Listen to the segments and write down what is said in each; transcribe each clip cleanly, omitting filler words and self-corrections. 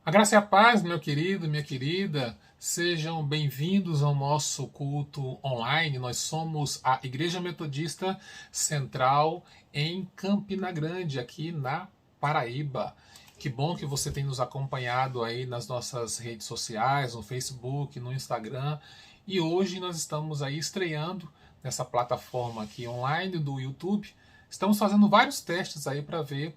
A graça e a paz, meu querido, minha querida, sejam bem-vindos ao nosso culto online. Nós somos a Igreja Metodista Central em Campina Grande, aqui na Paraíba. Que bom que você tem nos acompanhado aí nas nossas redes sociais, no Facebook, no Instagram. E hoje nós estamos aí estreando nessa plataforma aqui online do YouTube. Estamos fazendo vários testes aí para ver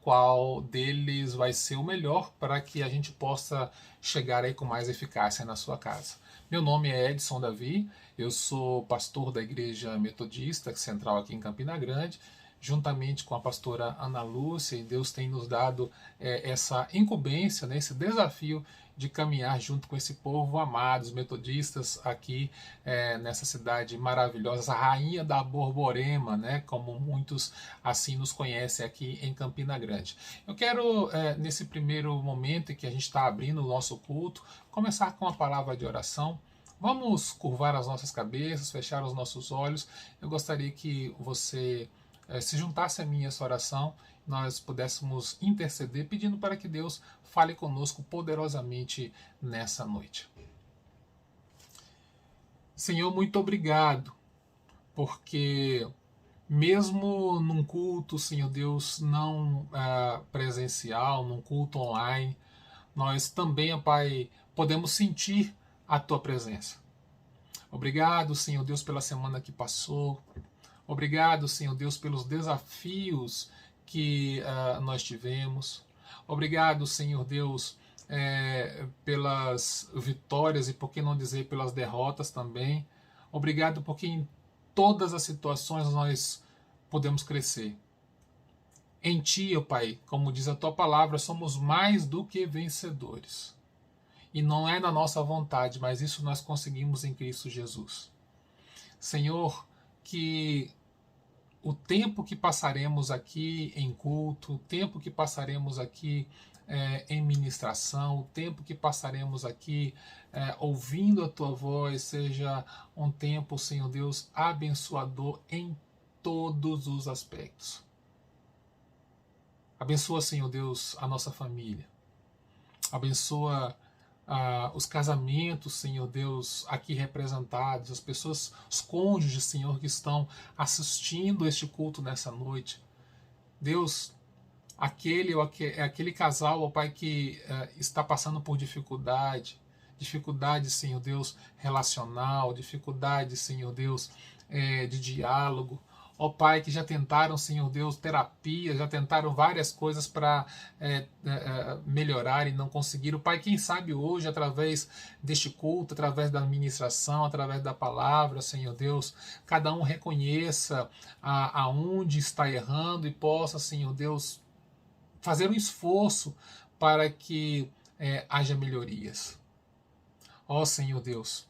qual deles vai ser o melhor para que a gente possa chegar aí com mais eficácia na sua casa. Meu nome é Edson Davi, eu sou pastor da Igreja Metodista Central aqui em Campina Grande, juntamente com a pastora Ana Lúcia, e Deus tem nos dado essa incumbência, né, esse desafio de caminhar junto com esse povo amado, os metodistas aqui nessa cidade maravilhosa, a rainha da Borborema, né, como muitos assim nos conhecem aqui em Campina Grande. Eu quero, nesse primeiro momento em que a gente está abrindo o nosso culto, começar com a palavra de oração. Vamos curvar as nossas cabeças, fechar os nossos olhos. Eu gostaria que você se juntasse a mim essa oração, nós pudéssemos interceder, pedindo para que Deus fale conosco poderosamente nessa noite. Senhor, muito obrigado, porque mesmo num culto, Senhor Deus, não presencial, num culto online, nós também, ó Pai, podemos sentir a Tua presença. Obrigado, Senhor Deus, pela semana que passou. Obrigado, Senhor Deus, pelos desafios que nós tivemos. Obrigado, Senhor Deus, pelas vitórias e, por que não dizer, pelas derrotas também. Obrigado porque em todas as situações nós podemos crescer. Em Ti, ó Pai, como diz a Tua palavra, somos mais do que vencedores. E não é na nossa vontade, mas isso nós conseguimos em Cristo Jesus. Senhor, que o tempo que passaremos aqui em culto, o tempo que passaremos aqui em ministração, o tempo que passaremos aqui ouvindo a Tua voz, seja um tempo, Senhor Deus, abençoador em todos os aspectos. Abençoa, Senhor Deus, a nossa família. Abençoa os casamentos, Senhor Deus, aqui representados, as pessoas, os cônjuges, Senhor, que estão assistindo este culto nessa noite. Deus, aquele casal, ó Pai, que está passando por dificuldade, Senhor Deus, relacional, dificuldade, Senhor Deus, de diálogo. Ó Pai, que já tentaram, Senhor Deus, terapia, já tentaram várias coisas para melhorar e não conseguiram. Pai, quem sabe hoje, através deste culto, através da ministração, através da palavra, Senhor Deus, cada um reconheça aonde está errando e possa, Senhor Deus, fazer um esforço para que haja melhorias. Ó Senhor Deus,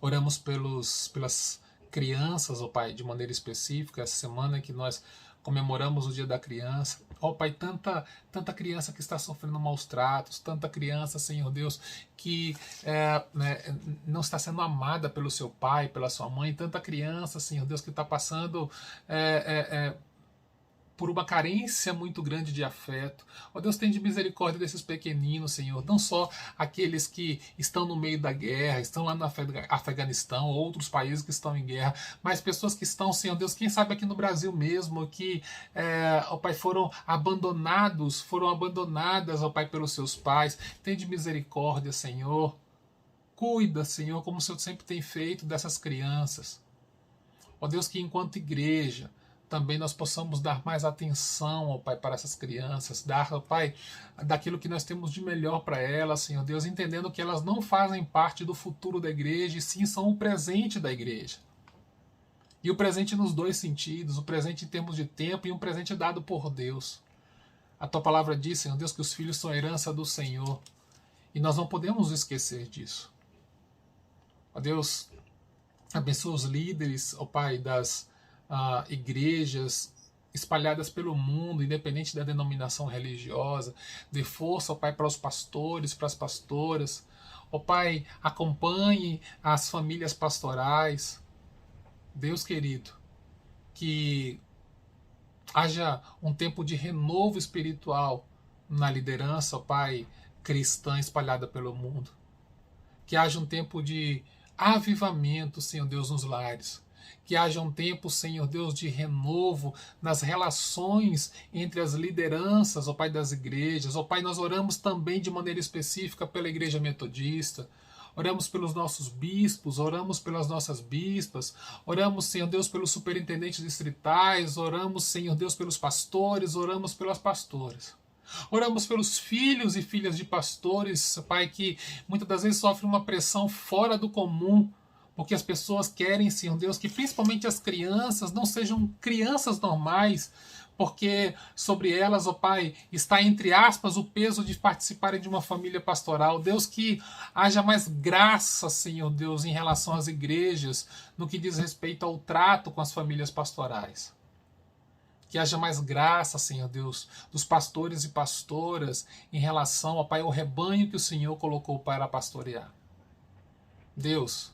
oramos pelas crianças, ó Pai, de maneira específica, essa semana que nós comemoramos o Dia da Criança. Ó Pai, tanta criança que está sofrendo maus tratos, tanta criança, Senhor Deus, que não está sendo amada pelo seu pai, pela sua mãe, tanta criança, Senhor Deus, que está passando por uma carência muito grande de afeto. Ó Deus, tem de misericórdia desses pequeninos, Senhor, não só aqueles que estão no meio da guerra, estão lá no Afeganistão, outros países que estão em guerra, mas pessoas que estão, Senhor Deus, quem sabe aqui no Brasil mesmo, que, ó Pai, foram abandonadas, ó Pai, pelos seus pais. Tem de misericórdia, Senhor. Cuida, Senhor, como o Senhor sempre tem feito dessas crianças. Ó Deus, que enquanto igreja, também nós possamos dar mais atenção, ó Pai, para essas crianças, dar, ó Pai, daquilo que nós temos de melhor para elas, Senhor Deus, entendendo que elas não fazem parte do futuro da igreja, e sim são o presente da igreja. E o presente nos dois sentidos, o presente em termos de tempo e um presente dado por Deus. A Tua palavra diz, Senhor Deus, que os filhos são a herança do Senhor, e nós não podemos esquecer disso. Ó Deus, abençoa os líderes, ó Pai, das igrejas espalhadas pelo mundo, independente da denominação religiosa. Dê força, ó Pai, para os pastores, para as pastoras. Ó Pai, acompanhe as famílias pastorais. Deus querido, que haja um tempo de renovo espiritual na liderança, ó Pai, cristã espalhada pelo mundo. Que haja um tempo de avivamento, Senhor Deus, nos lares. Que haja um tempo, Senhor Deus, de renovo nas relações entre as lideranças, ó Pai, das igrejas. Ó Pai, nós oramos também de maneira específica pela Igreja Metodista. Oramos pelos nossos bispos, oramos pelas nossas bispas, oramos, Senhor Deus, pelos superintendentes distritais, oramos, Senhor Deus, pelos pastores, oramos pelas pastoras. Oramos pelos filhos e filhas de pastores, Pai, que muitas das vezes sofrem uma pressão fora do comum, porque as pessoas querem, Senhor Deus, que principalmente as crianças não sejam crianças normais, porque sobre elas, ó Pai, está, entre aspas, o peso de participarem de uma família pastoral. Deus, que haja mais graça, Senhor Deus, em relação às igrejas, no que diz respeito ao trato com as famílias pastorais. Que haja mais graça, Senhor Deus, dos pastores e pastoras em relação, ó Pai, ao rebanho que o Senhor colocou para pastorear. Deus,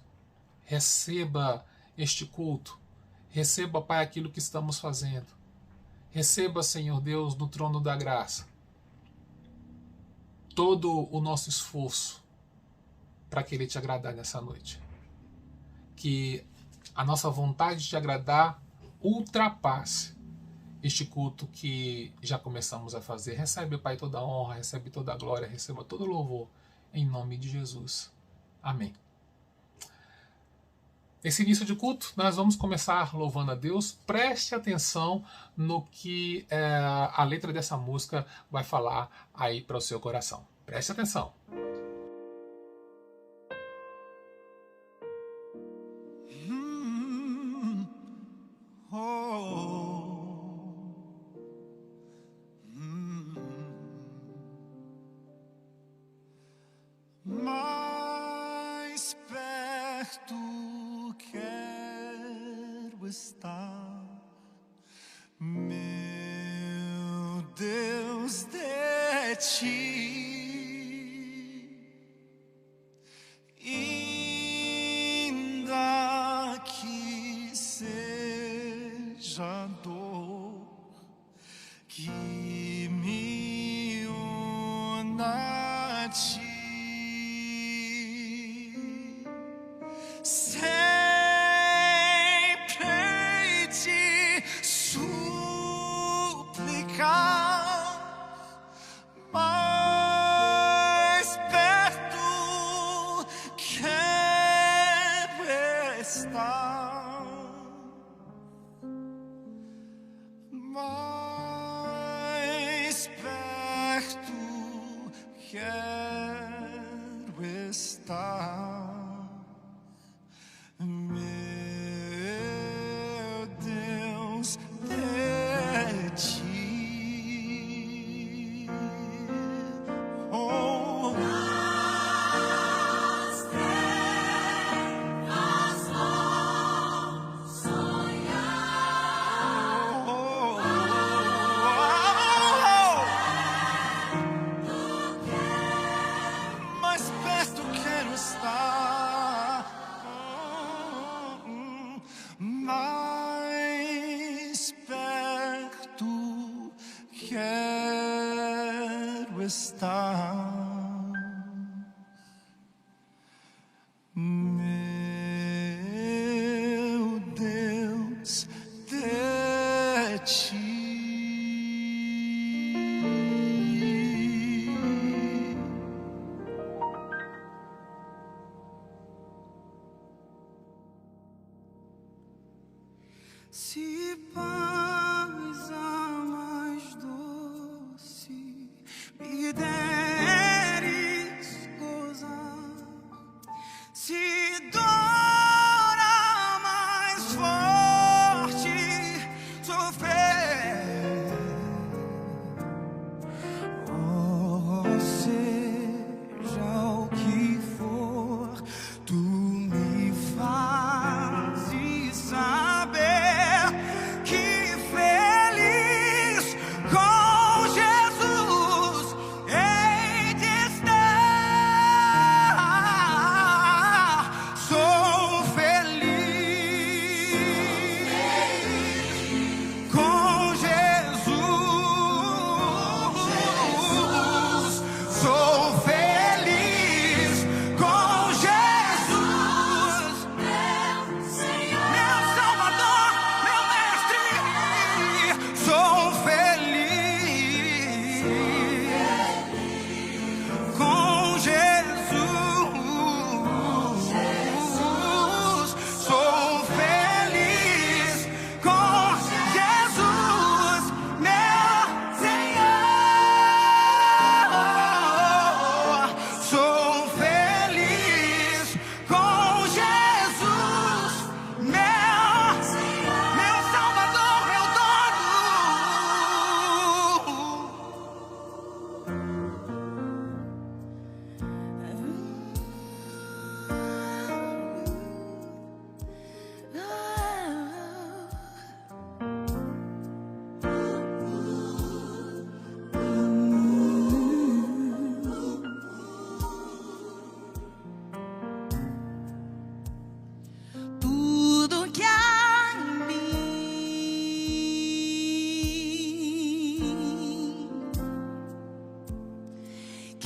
receba este culto, receba, Pai, aquilo que estamos fazendo. Receba, Senhor Deus, no trono da graça, todo o nosso esforço para querer te agradar nessa noite. Que a nossa vontade de te agradar ultrapasse este culto que já começamos a fazer. Recebe, Pai, toda a honra, recebe toda a glória, receba todo o louvor, em nome de Jesus. Amém. Esse início de culto, nós vamos começar louvando a Deus. Preste atenção no que a letra dessa música vai falar aí para o seu coração. Preste atenção. Mais perto quero estar, meu Deus, de ti, ainda que seja dor que me una a ti. Mais perto quero estar, meu Deus, de ti. Oh, mais perto quero estar, mais perto quero estar, meu Deus, de ti. Se paz a mais doce me der,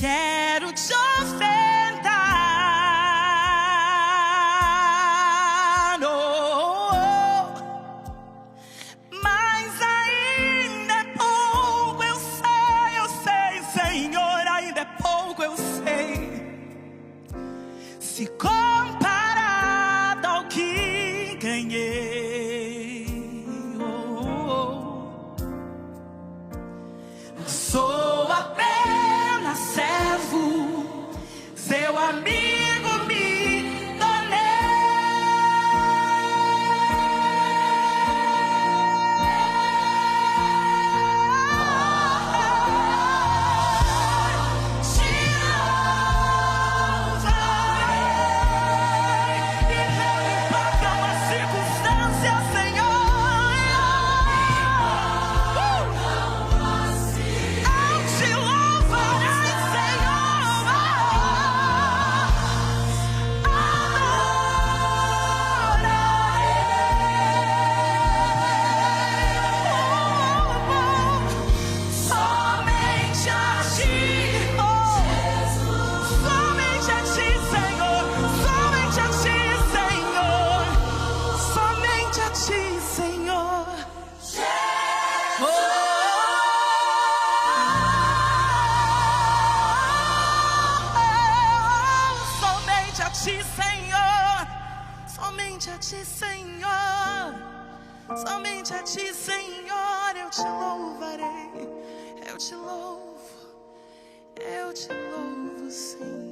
quero te ofendar, oh, mas ainda é pouco, eu sei, Senhor, ainda é pouco, eu sei. Se comparado ao que ganhei, sou apenas servo, seu amigo me tornei. Te louvarei, e não importa uma circunstância, Senhor. Te louvarei, Senhor. Somente a ti, somente a ti, Senhor. Somente a ti, Senhor. Somente a ti, Senhor. Somente a ti, Senhor. Somente a ti, Senhor. Somente a ti, Senhor. Eu te louvarei. Eu te louvo. Eu te louvo, Senhor.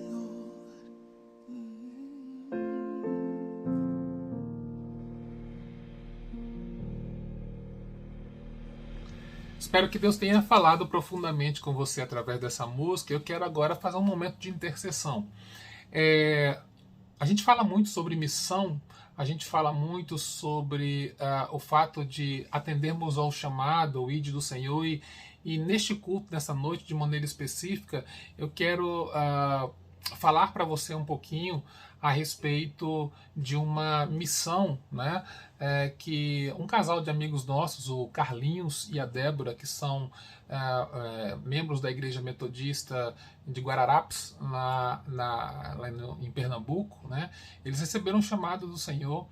Espero que Deus tenha falado profundamente com você através dessa música. Eu quero agora fazer um momento de intercessão. A gente fala muito sobre missão, a gente fala muito sobre o fato de atendermos ao chamado, o ID do Senhor, e neste culto, nessa noite, de maneira específica, eu quero falar para você um pouquinho a respeito de uma missão, né, que um casal de amigos nossos, o Carlinhos e a Débora, que são membros da Igreja Metodista de Guararapes, lá em Pernambuco, né, eles receberam um chamado do Senhor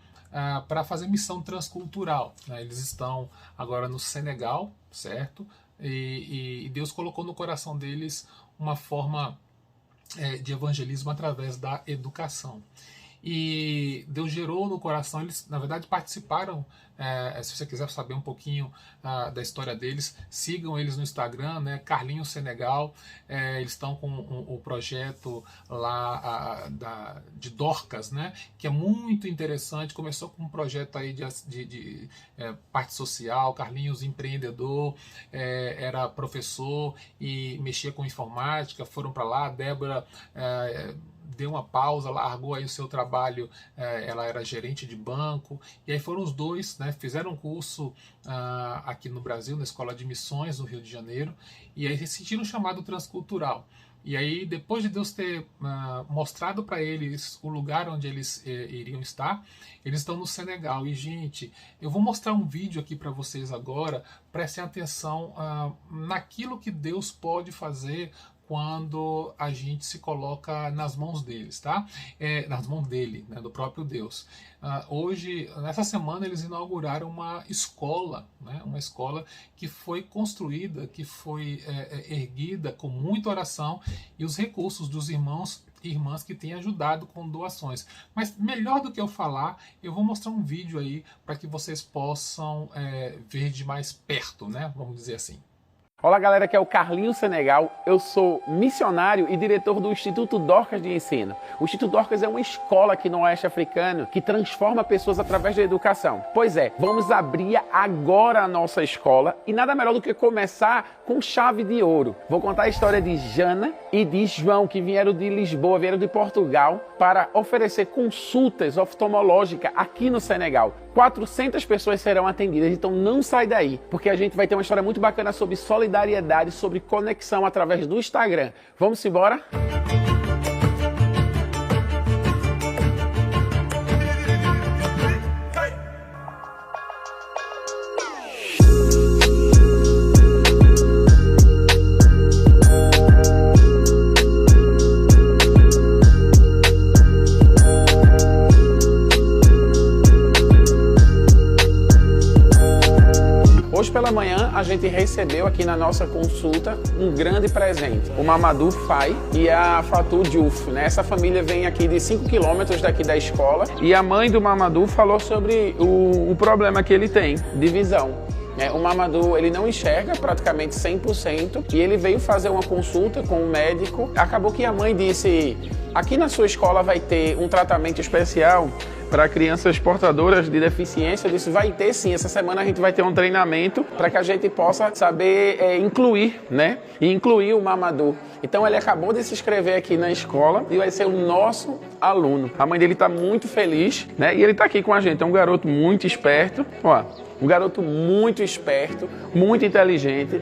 para fazer missão transcultural, né. Eles estão agora no Senegal, certo? E Deus colocou no coração deles uma forma de evangelismo através da educação. E Deus gerou no coração, eles na verdade participaram, se você quiser saber um pouquinho da história deles, sigam eles no Instagram, né, Carlinhos Senegal. Eles estão com o projeto lá de Dorcas, né, que é muito interessante. Começou com um projeto aí de parte social. Carlinhos, empreendedor, era professor e mexia com informática, foram para lá. A Débora deu uma pausa, largou aí o seu trabalho, ela era gerente de banco, e aí foram os dois, né, fizeram um curso aqui no Brasil, na Escola de Missões, no Rio de Janeiro, e aí sentiram um chamado transcultural. E aí, depois de Deus ter mostrado para eles o lugar onde eles iriam estar, eles estão no Senegal. E, gente, eu vou mostrar um vídeo aqui para vocês agora. Prestem atenção naquilo que Deus pode fazer quando a gente se coloca nas mãos deles, tá? Nas mãos dele, né, do próprio Deus. Hoje, nessa semana, eles inauguraram uma escola, né, uma escola que foi construída, que foi erguida com muita oração e os recursos dos irmãos e irmãs que têm ajudado com doações. Mas melhor do que eu falar, eu vou mostrar um vídeo aí para que vocês possam ver de mais perto, né? Vamos dizer assim. Olá galera, aqui é o Carlinhos Senegal, eu sou missionário e diretor do Instituto Dorcas de Ensino. O Instituto Dorcas é uma escola aqui no Oeste Africano que transforma pessoas através da educação. Pois é, vamos abrir agora a nossa escola e nada melhor do que começar com chave de ouro. Vou contar a história de Jana e de João, que vieram de Lisboa, vieram de Portugal, para oferecer consultas oftalmológicas aqui no Senegal. 400 pessoas serão atendidas, então não sai daí, porque a gente vai ter uma história muito bacana sobre solidariedade, sobre conexão através do Instagram. Vamos embora? gente recebeu aqui na nossa consulta um grande presente. O Mamadou Faye e a Fatou Diouf, né? Essa família vem aqui de 5 quilômetros daqui da escola e a mãe do Mamadou falou sobre o problema que ele tem de visão. O Mamadou, ele não enxerga praticamente 100% e ele veio fazer uma consulta com o médico. Acabou que a mãe disse, aqui na sua escola vai ter um tratamento especial para crianças portadoras de deficiência. Eu disse, vai ter sim, essa semana a gente vai ter um treinamento para que a gente possa saber incluir, né? E incluir o Mamadou. Então ele acabou de se inscrever aqui na escola e vai ser o nosso aluno. A mãe dele está muito feliz, né? E ele está aqui com a gente, é um garoto muito esperto, ó. Um garoto muito esperto, muito inteligente.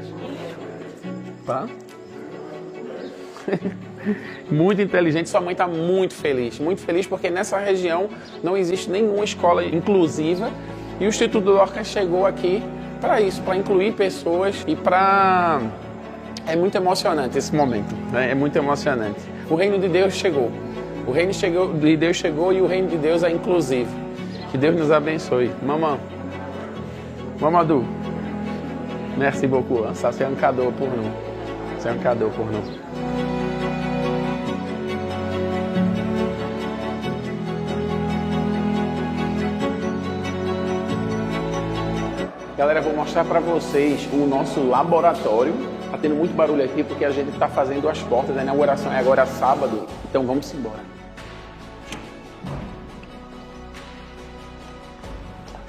Tá? Muito inteligente, sua mãe está muito feliz porque nessa região não existe nenhuma escola inclusiva e o Instituto Dorcas chegou aqui para isso, para incluir pessoas e para... É muito emocionante esse momento, né? É muito emocionante. O reino de Deus chegou, o reino de Deus chegou e o reino de Deus é inclusivo. Que Deus nos abençoe. Mamãe. Mamadou, merci beaucoup. Ça c'est un cadeau pour nous. C'est un cadeau pour nous. Galera, vou mostrar para vocês o nosso laboratório. Tá tendo muito barulho aqui porque a gente está fazendo as portas. A inauguração é agora sábado, então vamos embora.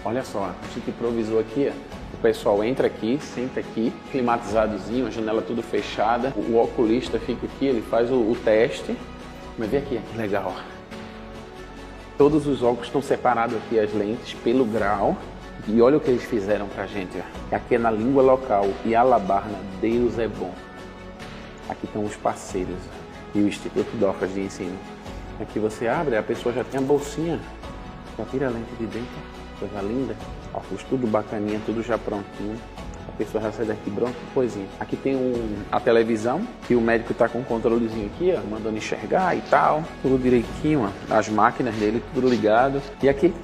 Olha só, a gente improvisou aqui, ó. O pessoal entra aqui, senta aqui, climatizadozinho, a janela tudo fechada. O oculista fica aqui, ele faz o teste. Mas vê aqui, que legal. Todos os óculos estão separados aqui, as lentes, pelo grau. E olha o que eles fizeram pra gente, ó. Aqui é na língua local, Yalabarna, Deus é bom. Aqui estão os parceiros e o Instituto Dorcas de Ensino. Aqui você abre, a pessoa já tem a bolsinha, já tira a lente de dentro. Coisa linda, óculos tudo bacaninha, tudo já prontinho. A pessoa já sai daqui pronto, coisinha. Aqui tem a televisão, que o médico tá com um controlezinho aqui, ó, mandando enxergar e tal. Tudo direitinho, ó, as máquinas dele, tudo ligado. E aqui,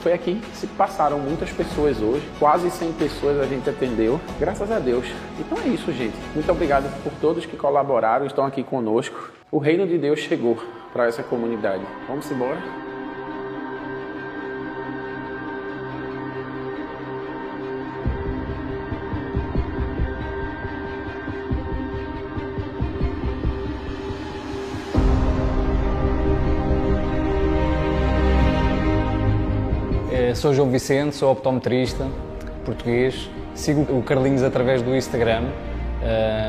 foi aqui que se passaram muitas pessoas hoje. Quase 100 pessoas a gente atendeu, graças a Deus. Então é isso, gente. Muito obrigado por todos que colaboraram, estão aqui conosco. O reino de Deus chegou para essa comunidade. Vamos embora? Sou João Vicente, sou optometrista português, sigo o Carlinhos através do Instagram,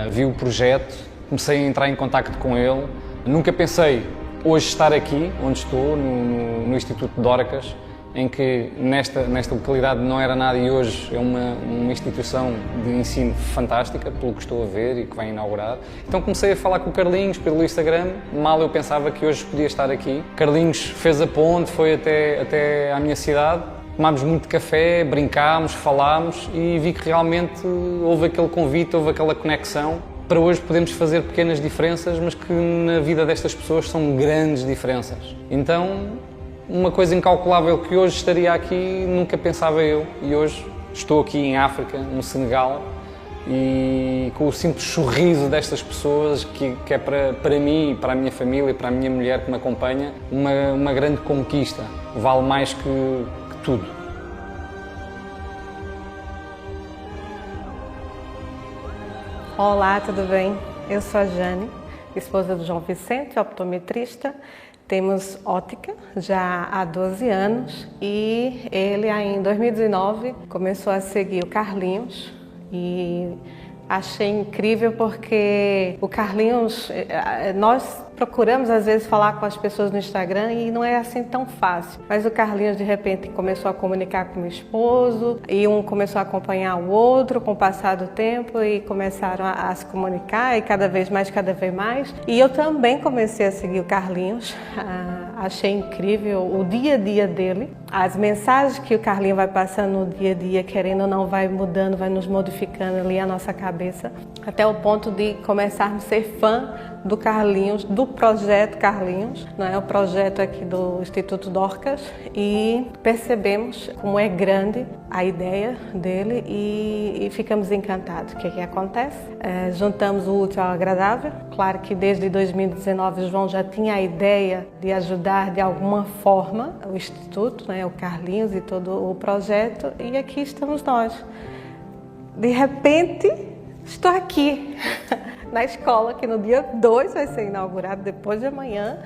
vi o projeto, comecei a entrar em contacto com ele, nunca pensei hoje estar aqui, onde estou, no Instituto Dorcas, em que nesta localidade não era nada e hoje é uma instituição de ensino fantástica, pelo que estou a ver e que vai inaugurar. Então comecei a falar com o Carlinhos pelo Instagram, mal eu pensava que hoje podia estar aqui. Carlinhos fez a ponte, foi até à minha cidade, tomámos muito café, brincámos, falámos e vi que realmente houve aquele convite, houve aquela conexão. Para hoje podemos fazer pequenas diferenças, mas que na vida destas pessoas são grandes diferenças. Então, uma coisa incalculável que hoje estaria aqui, nunca pensava eu. E hoje estou aqui em África, no Senegal, e com o simples sorriso destas pessoas, que é para mim, para a minha família, para a minha mulher que me acompanha, uma grande conquista. Vale mais que tudo. Olá, tudo bem? Eu sou a Jane, esposa do João Vicente, optometrista. Temos ótica já há 12 anos e ele em 2019 começou a seguir o Carlinhos e achei incrível porque o Carlinhos, nós procuramos às vezes falar com as pessoas no Instagram e não é assim tão fácil, mas o Carlinhos de repente começou a comunicar com o meu esposo e um começou a acompanhar o outro com o passar do tempo e começaram a se comunicar e cada vez mais e eu também comecei a seguir o Carlinhos. Achei incrível o dia a dia dele, as mensagens que o Carlinhos vai passando no dia a dia, querendo ou não, vai mudando, vai nos modificando ali a nossa cabeça, até o ponto de começarmos a ser fã do Carlinhos, do projeto Carlinhos, não é? O projeto aqui do Instituto Dorcas, e percebemos como é grande a ideia dele e ficamos encantados. O que é que acontece? Juntamos o útil ao agradável. Claro que desde 2019 o João já tinha a ideia de ajudar de alguma forma o Instituto, né? O Carlinhos e todo o projeto, e aqui estamos nós. De repente, estou aqui na escola, que no dia 2 vai ser inaugurado, depois de amanhã.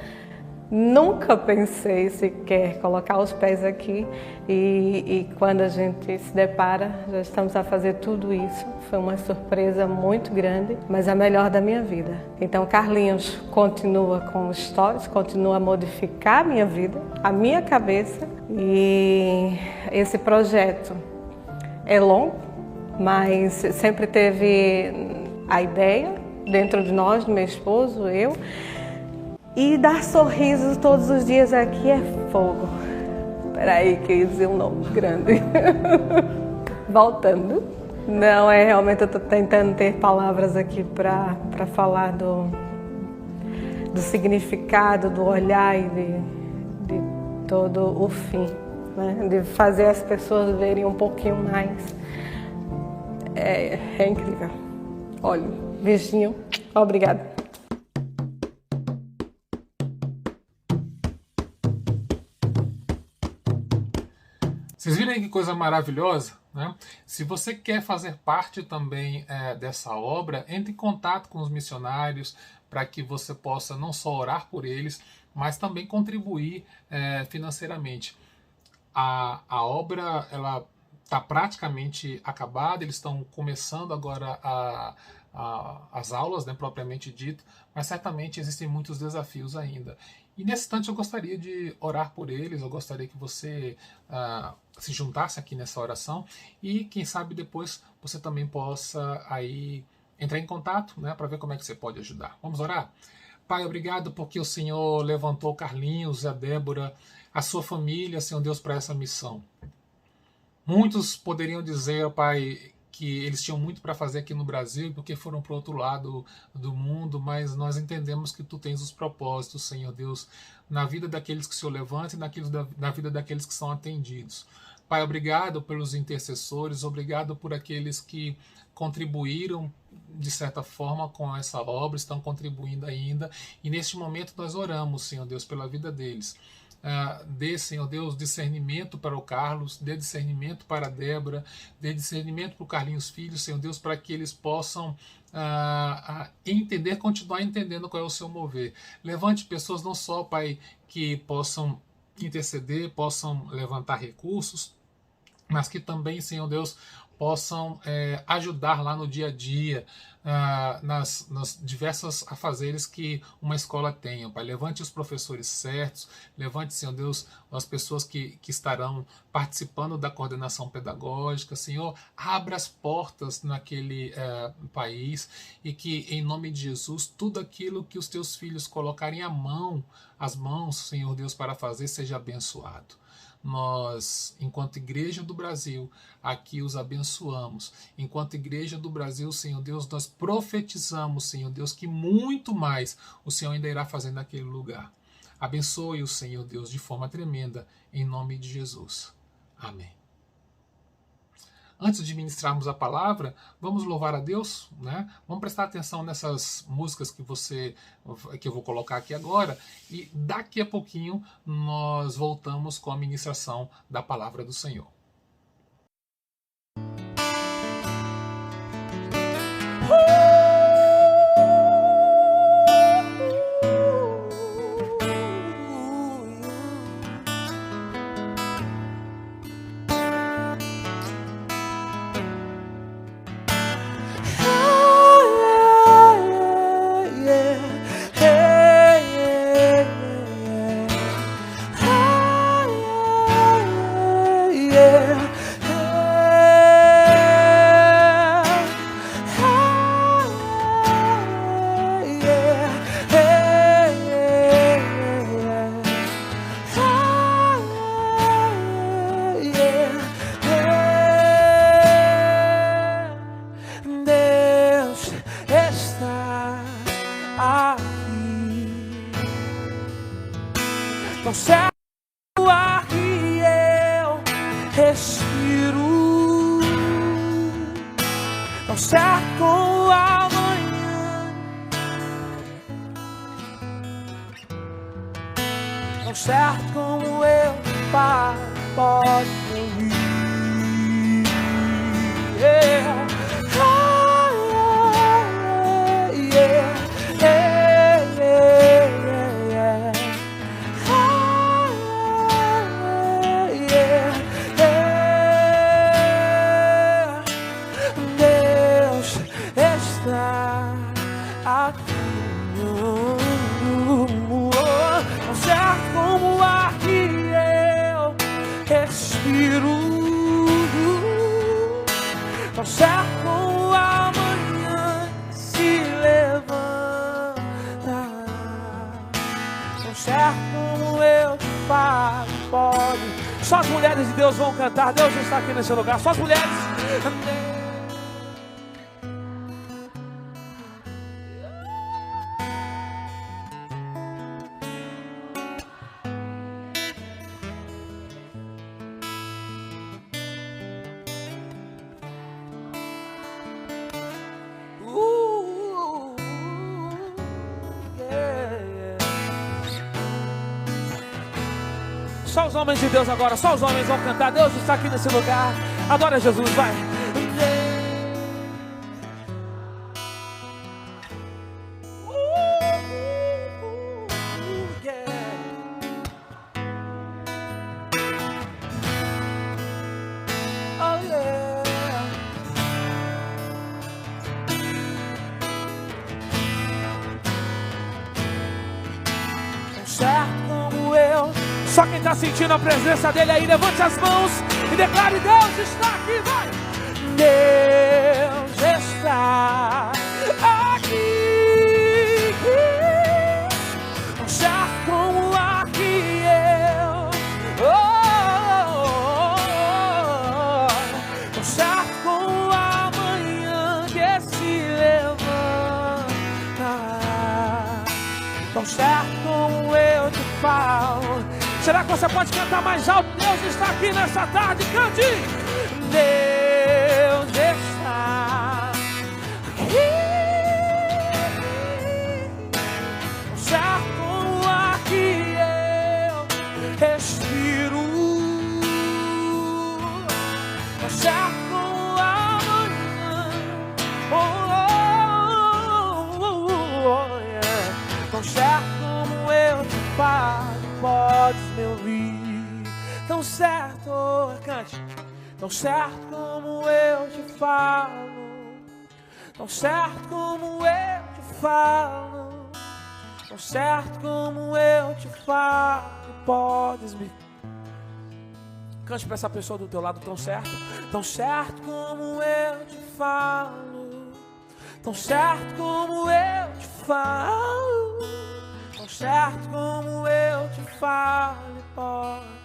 Nunca pensei sequer colocar os pés aqui e quando a gente se depara, já estamos a fazer tudo isso. Foi uma surpresa muito grande, mas a melhor da minha vida. Então Carlinhos continua com os stories, continua a modificar a minha vida, a minha cabeça, e esse projeto é longo, mas sempre teve a ideia dentro de nós, do meu esposo, eu. E dar sorrisos todos os dias aqui é fogo. Peraí, que eu ia dizer um nome grande. Voltando. Não, realmente eu estou tentando ter palavras aqui para falar do significado, do olhar e de todo o fim, né? De fazer as pessoas verem um pouquinho mais. É incrível. Olha, beijinho. Obrigada. Vocês viram aí que coisa maravilhosa, né? Se você quer fazer parte também dessa obra, entre em contato com os missionários para que você possa não só orar por eles, mas também contribuir financeiramente. A obra ela está praticamente acabada, eles estão começando agora as aulas, né, propriamente dito, mas certamente existem muitos desafios ainda. E nesse instante eu gostaria de orar por eles, eu gostaria que você se juntasse aqui nessa oração e quem sabe depois você também possa aí entrar em contato, né, para ver como é que você pode ajudar. Vamos orar? Pai, obrigado porque o Senhor levantou Carlinhos e a Débora, a sua família, Senhor Deus, para essa missão. Muitos poderiam dizer, Pai, que eles tinham muito para fazer aqui no Brasil porque foram para o outro lado do mundo, mas nós entendemos que Tu tens os propósitos, Senhor Deus, na vida daqueles que o Senhor levanta e na vida daqueles que são atendidos. Pai, obrigado pelos intercessores, obrigado por aqueles que contribuíram de certa forma com essa obra, estão contribuindo ainda, e neste momento nós oramos, Senhor Deus, pela vida deles. Dê, Senhor Deus, discernimento para o Carlos, dê discernimento para a Débora, dê discernimento para o Carlinhos Filho, Senhor Deus, para que eles possam entender, continuar entendendo qual é o seu mover. Levante pessoas não só, Pai, que possam interceder, possam levantar recursos, mas que também, Senhor Deus, possam ajudar lá no dia a dia, nas diversas afazeres que uma escola tem. Pai, levante os professores certos, levante, Senhor Deus, as pessoas que estarão participando da coordenação pedagógica. Senhor, abra as portas naquele país e que, em nome de Jesus, tudo aquilo que os teus filhos colocarem as mãos, Senhor Deus, para fazer, seja abençoado. Nós, enquanto Igreja do Brasil, aqui os abençoamos. Enquanto Igreja do Brasil, Senhor Deus, nós profetizamos, Senhor Deus, que muito mais o Senhor ainda irá fazer naquele lugar. Abençoe o Senhor Deus de forma tremenda, em nome de Jesus. Amém. Antes de ministrarmos a palavra, vamos louvar a Deus, né? Vamos prestar atenção nessas músicas que eu vou colocar aqui agora, e daqui a pouquinho nós voltamos com a ministração da palavra do Senhor. Deus está aqui. tão certo o ar que eu respiro, tão certo com o amanhã, tão certo como eu pode me ouvir. Yeah. Deus está aqui, tão certo como o ar que eu respiro, tão certo como o amanhã se levanta, tão certo como eu te falo, pode. Só as mulheres de Deus vão cantar. Deus está aqui nesse lugar. Só as mulheres. Só os homens de Deus agora, só os homens vão cantar. Deus está aqui nesse lugar. Adora Jesus, vai. Oh, yeah. Tão certo como eu. Só quem está sentindo a presença dele aí, levante as mãos e declare: Deus está aqui, vai! Deus está aqui, tão certo como o ar que eu, tão certo como a manhã que se levanta, tão certo como eu te falo. Será que você pode cantar mais alto? Deus está aqui nessa tarde, cante! Deus está aqui, certo como o ar que eu respiro, certo como amanhã, yeah. Tão certo como eu te falo, podes me ouvir. Tão certo, cante. Tão certo como eu te falo, tão certo como eu te falo, tão certo como eu te falo, podes me. Cante para essa pessoa do teu lado, tão certo como eu te falo, tão certo como eu te falo, tão certo como eu te falo, pode.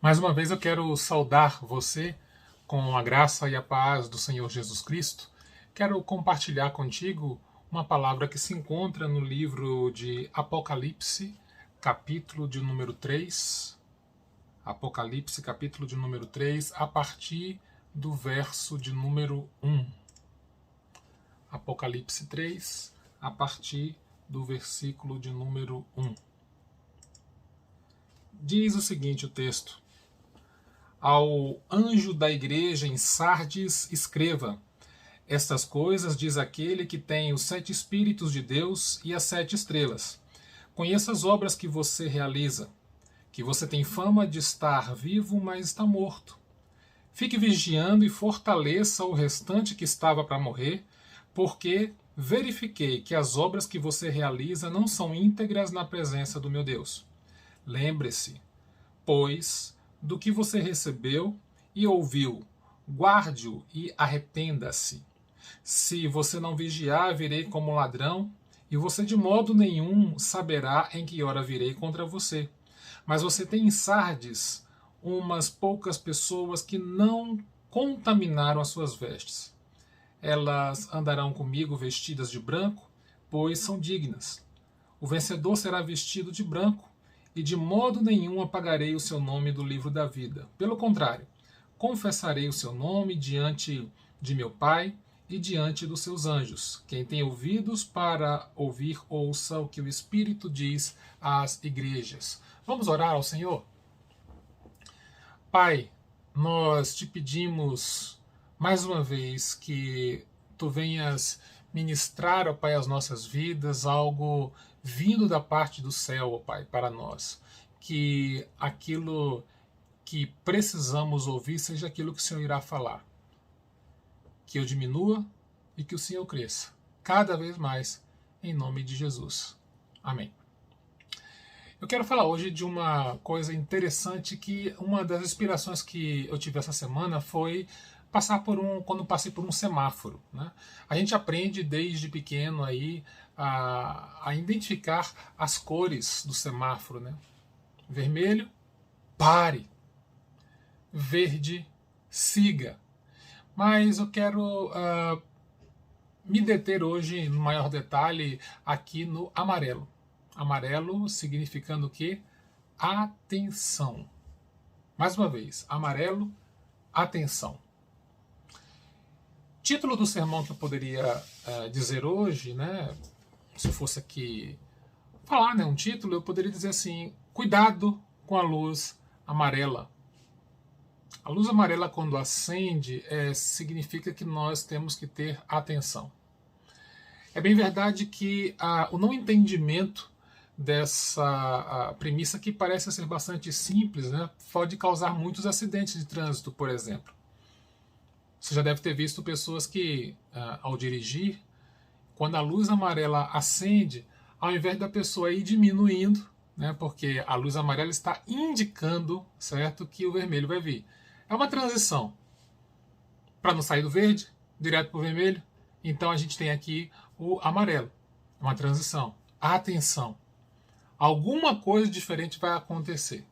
Mais uma vez eu quero saudar você com a graça e a paz do Senhor Jesus Cristo. Quero compartilhar contigo uma palavra que se encontra no livro de Apocalipse, capítulo de número 3. Apocalipse, capítulo de número 3, a partir do verso de número 1. Apocalipse 3, a partir do versículo de número 1. Diz o seguinte o texto: Ao anjo da igreja em Sardes escreva: Estas coisas diz aquele que tem os 7 Espíritos de Deus e as 7 estrelas. Conheça as obras que você realiza, que você tem fama de estar vivo, mas está morto. Fique vigiando e fortaleça o restante que estava para morrer, porque verifiquei que as obras que você realiza não são íntegras na presença do meu Deus. Lembre-se, pois, do que você recebeu e ouviu, guarde-o e arrependa-se. Se você não vigiar, virei como ladrão, e você de modo nenhum saberá em que hora virei contra você. Mas você tem em Sardes umas poucas pessoas que não contaminaram as suas vestes. Elas andarão comigo vestidas de branco, pois são dignas. O vencedor será vestido de branco, e de modo nenhum apagarei o seu nome do livro da vida. Pelo contrário, confessarei o seu nome diante de meu Pai e diante dos seus anjos. Quem tem ouvidos para ouvir, ouça o que o Espírito diz às igrejas. Vamos orar ao Senhor? Pai, nós te pedimos mais uma vez que tu venhas ministrar, ó Pai, as nossas vidas, algo vindo da parte do céu, ó Pai, para nós. Que aquilo que precisamos ouvir seja aquilo que o Senhor irá falar. Que eu diminua e que o Senhor cresça, cada vez mais, em nome de Jesus. Amém. Eu quero falar hoje de uma coisa interessante, que uma das inspirações que eu tive essa semana foi quando passei por um semáforo, né? A gente aprende desde pequeno aí a identificar as cores do semáforo, né? Vermelho, pare. Verde, siga. Mas eu quero me deter hoje no maior detalhe aqui no amarelo. Amarelo significando o quê? Atenção. Mais uma vez, amarelo, atenção. Título do sermão que eu poderia dizer hoje, né? Se eu fosse aqui falar, né, um título, eu poderia dizer assim: cuidado com a luz amarela. A luz amarela, quando acende, significa que nós temos que ter atenção. É bem verdade que o não entendimento dessa premissa, que parece ser bastante simples, né, pode causar muitos acidentes de trânsito, por exemplo. Você já deve ter visto pessoas que, ao dirigir, quando a luz amarela acende, ao invés da pessoa ir diminuindo, né, porque a luz amarela está indicando, certo, que o vermelho vai vir. É uma transição. Para não sair do verde, direto para o vermelho, então a gente tem aqui o amarelo. É uma transição. Atenção. Alguma coisa diferente vai acontecer.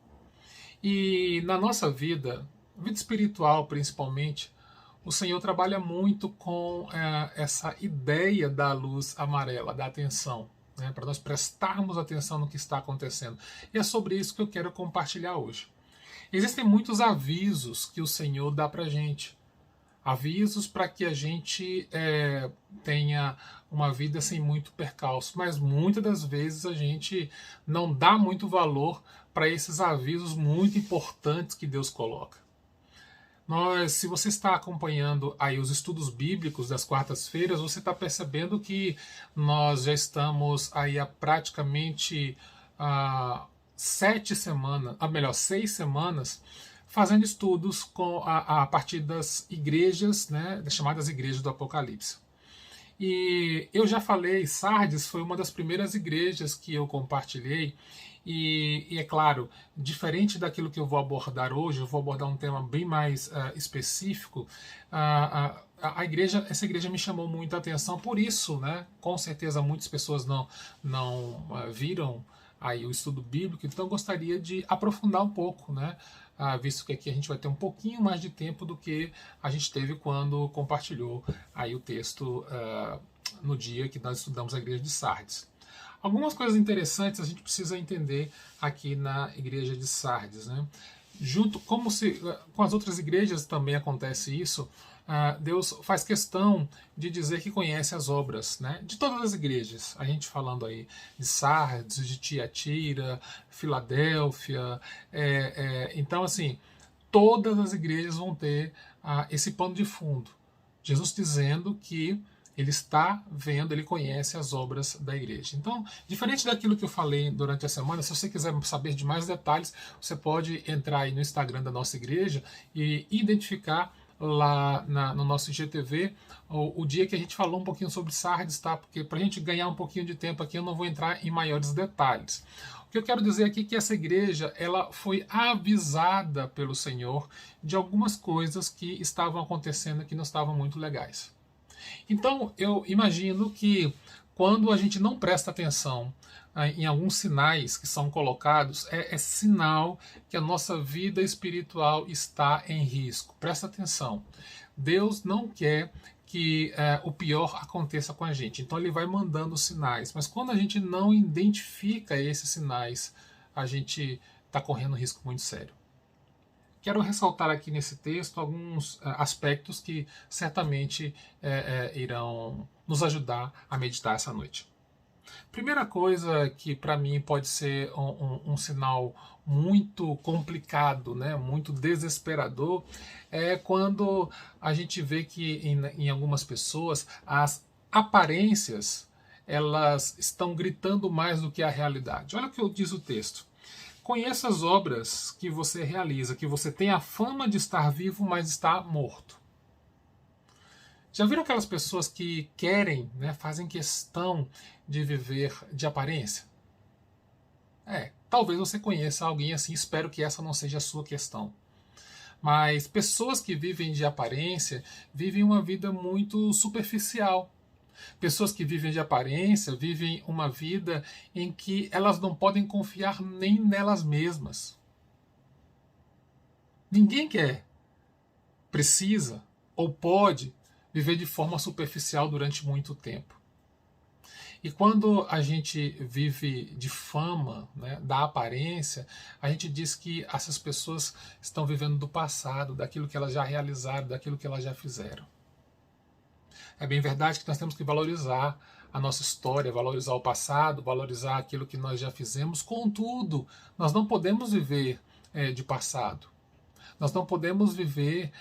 E na nossa vida espiritual principalmente, o Senhor trabalha muito com essa ideia da luz amarela, da atenção, né, para nós prestarmos atenção no que está acontecendo. E é sobre isso que eu quero compartilhar hoje. Existem muitos avisos que o Senhor dá para a gente. Avisos para que a gente tenha uma vida sem muito percalço. Mas muitas das vezes a gente não dá muito valor para esses avisos muito importantes que Deus coloca. Se você está acompanhando aí os estudos bíblicos das quartas-feiras, você está percebendo que nós já estamos aí há praticamente 6 semanas, fazendo estudos a partir das igrejas, né, das chamadas igrejas do Apocalipse. E eu já falei, Sardes foi uma das primeiras igrejas que eu compartilhei, e é claro, diferente daquilo que eu vou abordar hoje, eu vou abordar um tema bem mais específico. Essa igreja me chamou muita atenção, por isso, né, com certeza muitas pessoas não viram aí o estudo bíblico, então eu gostaria de aprofundar um pouco, né, visto que aqui a gente vai ter um pouquinho mais de tempo do que a gente teve quando compartilhou aí o texto no dia que nós estudamos a igreja de Sardes. Algumas coisas interessantes a gente precisa entender aqui na igreja de Sardes, né? Com as outras igrejas também acontece isso. Deus faz questão de dizer que conhece as obras, né, de todas as igrejas. A gente falando aí de Sardes, de Tiatira, Filadélfia. Então, assim, todas as igrejas vão ter esse pano de fundo. Jesus dizendo que ele está vendo, ele conhece as obras da igreja. Então, diferente daquilo que eu falei durante a semana, se você quiser saber de mais detalhes, você pode entrar aí no Instagram da nossa igreja e identificar lá no nosso IGTV o dia que a gente falou um pouquinho sobre Sardes, tá? Porque para a gente ganhar um pouquinho de tempo aqui, eu não vou entrar em maiores detalhes. O que eu quero dizer aqui é que essa igreja, ela foi avisada pelo Senhor de algumas coisas que estavam acontecendo que não estavam muito legais. Então, eu imagino que quando a gente não presta atenção em alguns sinais que são colocados, é sinal que a nossa vida espiritual está em risco. Presta atenção. Deus não quer que o pior aconteça com a gente. Então ele vai mandando sinais. Mas quando a gente não identifica esses sinais, a gente está correndo um risco muito sério. Quero ressaltar aqui nesse texto alguns aspectos que certamente irão nos ajudar a meditar essa noite. Primeira coisa que para mim pode ser um sinal muito complicado, né, muito desesperador, é quando a gente vê que em algumas pessoas as aparências elas estão gritando mais do que a realidade. Olha o que diz o texto. Conheça as obras que você realiza, que você tem a fama de estar vivo, mas está morto. Já viram aquelas pessoas que querem, né, fazem questão de viver de aparência? Talvez você conheça alguém assim, espero que essa não seja a sua questão. Mas pessoas que vivem de aparência vivem uma vida muito superficial. Pessoas que vivem de aparência vivem uma vida em que elas não podem confiar nem nelas mesmas. Ninguém precisa ou pode viver de forma superficial durante muito tempo. E quando a gente vive de fama, né, da aparência, a gente diz que essas pessoas estão vivendo do passado, daquilo que elas já realizaram, daquilo que elas já fizeram. É bem verdade que nós temos que valorizar a nossa história, valorizar o passado, valorizar aquilo que nós já fizemos. Contudo, nós não podemos viver de passado. Nós não podemos viver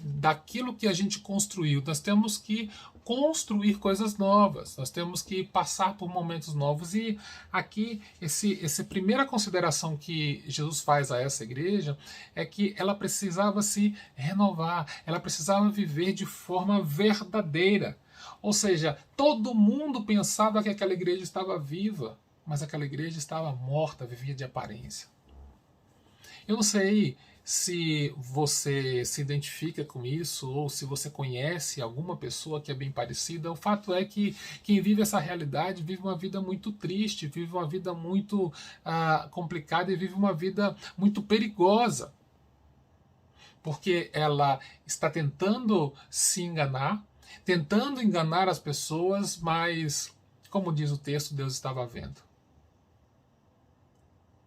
daquilo que a gente construiu. Nós temos que construir coisas novas. Nós temos que passar por momentos novos. E aqui, essa primeira consideração que Jesus faz a essa igreja é que ela precisava se renovar. Ela precisava viver de forma verdadeira. Ou seja, todo mundo pensava que aquela igreja estava viva, mas aquela igreja estava morta, vivia de aparência. Eu não sei se você se identifica com isso ou se você conhece alguma pessoa que é bem parecida. O fato é que quem vive essa realidade vive uma vida muito triste, vive uma vida muito complicada e vive uma vida muito perigosa. Porque ela está tentando se enganar, tentando enganar as pessoas, mas, como diz o texto, Deus estava vendo.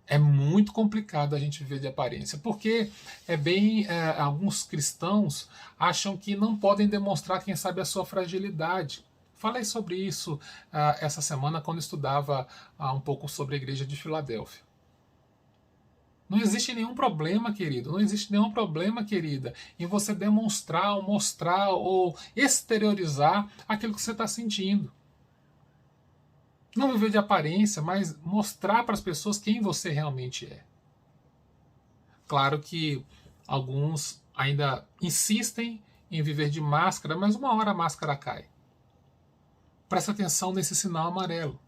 É muito complicado a gente viver de aparência, porque alguns cristãos acham que não podem demonstrar, quem sabe, a sua fragilidade. Falei sobre isso essa semana quando estudava um pouco sobre a igreja de Filadélfia. Não existe nenhum problema, querido, não existe nenhum problema, querida, em você demonstrar, ou mostrar, ou exteriorizar aquilo que você está sentindo. Não viver de aparência, mas mostrar para as pessoas quem você realmente é. Claro que alguns ainda insistem em viver de máscara, mas uma hora a máscara cai. Presta atenção nesse sinal amarelo.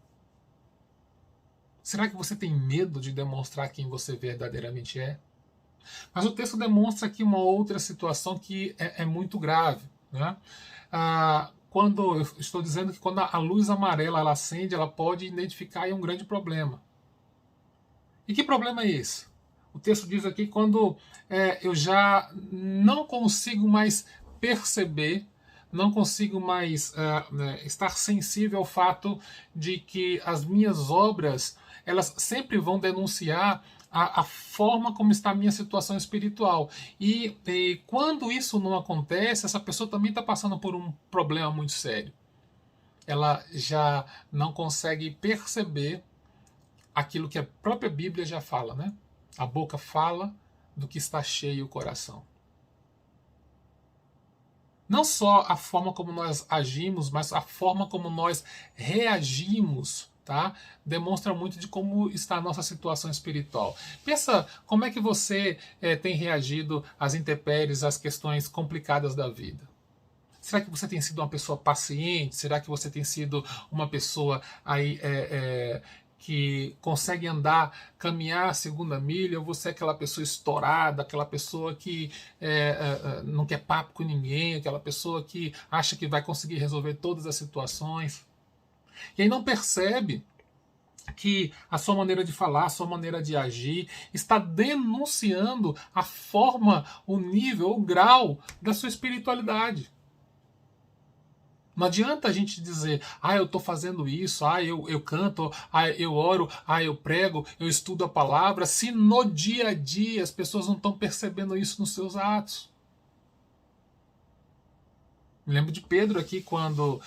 Será que você tem medo de demonstrar quem você verdadeiramente é? Mas o texto demonstra aqui uma outra situação que é muito grave, né? Quando eu estou dizendo que quando a luz amarela ela acende, ela pode identificar aí um grande problema. E que problema é esse? O texto diz aqui quando eu já não consigo mais perceber, não consigo mais estar sensível ao fato de que as minhas obras elas sempre vão denunciar a forma como está a minha situação espiritual. E quando isso não acontece, essa pessoa também está passando por um problema muito sério. Ela já não consegue perceber aquilo que a própria Bíblia já fala, né? A boca fala do que está cheio o coração. Não só a forma como nós agimos, mas a forma como nós reagimos, tá? Demonstra muito de como está a nossa situação espiritual. Pensa como é que você tem reagido às intempéries, às questões complicadas da vida. Será que você tem sido uma pessoa paciente? Será que você tem sido uma pessoa que consegue caminhar a segunda milha? Ou você é aquela pessoa estourada, aquela pessoa que não quer papo com ninguém, aquela pessoa que acha que vai conseguir resolver todas as situações? E aí não percebe que a sua maneira de falar, a sua maneira de agir está denunciando a forma, o nível, o grau da sua espiritualidade. Não adianta a gente dizer, eu estou fazendo isso, eu canto, eu oro, eu prego, eu estudo a palavra, se no dia a dia as pessoas não estão percebendo isso nos seus atos. Me lembro de Pedro aqui, quando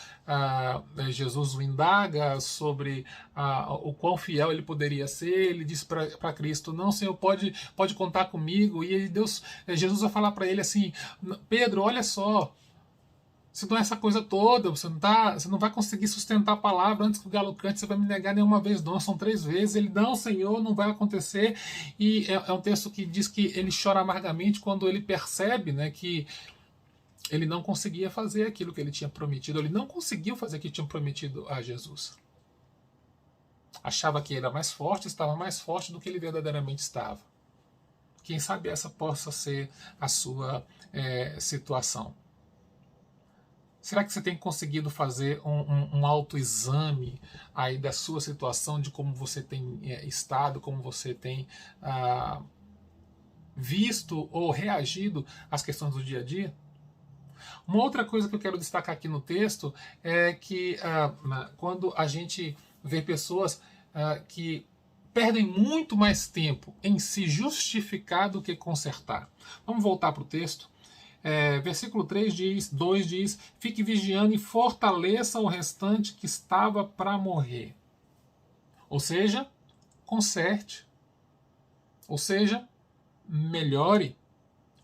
Jesus o indaga sobre o quão fiel ele poderia ser. Ele disse para Cristo, não, Senhor, pode contar comigo. E Jesus vai falar para ele assim, Pedro, olha só, se não é essa coisa toda, você não vai conseguir sustentar a palavra antes que o galo cante, você vai me negar nenhuma vez, não, são 3 vezes. Ele, não, Senhor, não vai acontecer. E é um texto que diz que ele chora amargamente quando ele percebe, né, que ele não conseguia fazer aquilo que ele tinha prometido, ele não conseguiu fazer o que tinha prometido a Jesus. Achava que era mais forte, estava mais forte do que ele verdadeiramente estava. Quem sabe essa possa ser a sua situação. Será que você tem conseguido fazer um autoexame aí da sua situação, de como você tem estado, como você tem visto ou reagido às questões do dia a dia? Uma outra coisa que eu quero destacar aqui no texto é que quando a gente vê pessoas que perdem muito mais tempo em se justificar do que consertar. Vamos voltar para o texto. Versículo 2 diz, fique vigiando e fortaleça o restante que estava para morrer. Ou seja, conserte. Ou seja, melhore.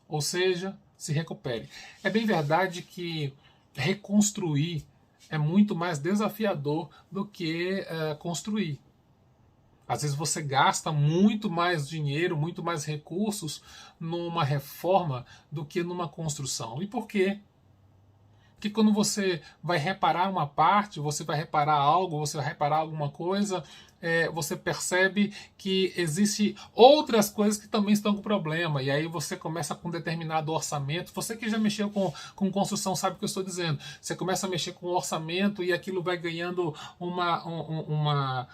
Ou seja, se recupere. É bem verdade que reconstruir é muito mais desafiador do que construir. Às vezes você gasta muito mais dinheiro, muito mais recursos numa reforma do que numa construção. E por quê? Porque quando você vai reparar uma parte, você vai reparar algo, você vai reparar alguma coisa, você percebe que existem outras coisas que também estão com problema. E aí você começa com um determinado orçamento. Você que já mexeu com construção sabe o que eu estou dizendo. Você começa a mexer com o orçamento e aquilo vai ganhando uma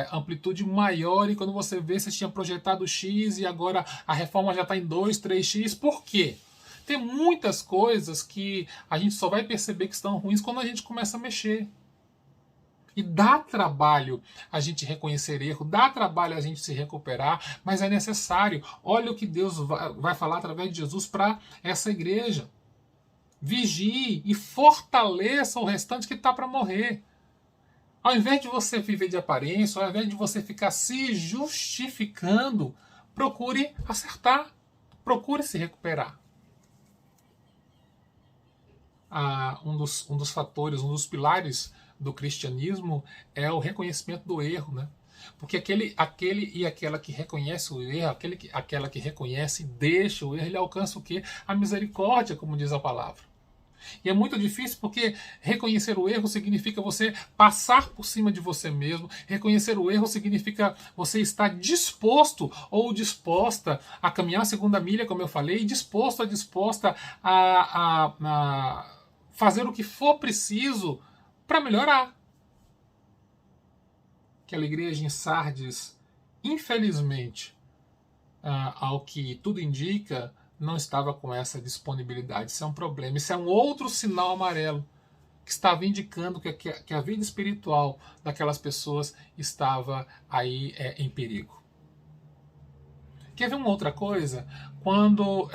amplitude maior. E quando você vê, você tinha projetado X e agora a reforma já está em 2, 3X. Por quê? Tem muitas coisas que a gente só vai perceber que estão ruins quando a gente começa a mexer. E dá trabalho a gente reconhecer erro, dá trabalho a gente se recuperar, mas é necessário. Olha o que Deus vai falar através de Jesus para essa igreja. Vigie e fortaleça o restante que está para morrer. Ao invés de você viver de aparência, ao invés de você ficar se justificando, procure acertar, procure se recuperar. Um dos fatores, um dos pilares do cristianismo é o reconhecimento do erro, né? Porque aquele e aquela que reconhece o erro, aquela que reconhece e deixa o erro, ele alcança o quê? A misericórdia, como diz a palavra. E é muito difícil porque reconhecer o erro significa você passar por cima de você mesmo. Reconhecer o erro significa você estar disposto ou disposta a caminhar a segunda milha, como eu falei, disposta a fazer o que for preciso para melhorar. Aquela igreja em Sardes, infelizmente, ao que tudo indica, não estava com essa disponibilidade. Isso é um problema. Isso é um outro sinal amarelo que estava indicando que a vida espiritual daquelas pessoas estava aí em perigo. Quer ver uma outra coisa? Quando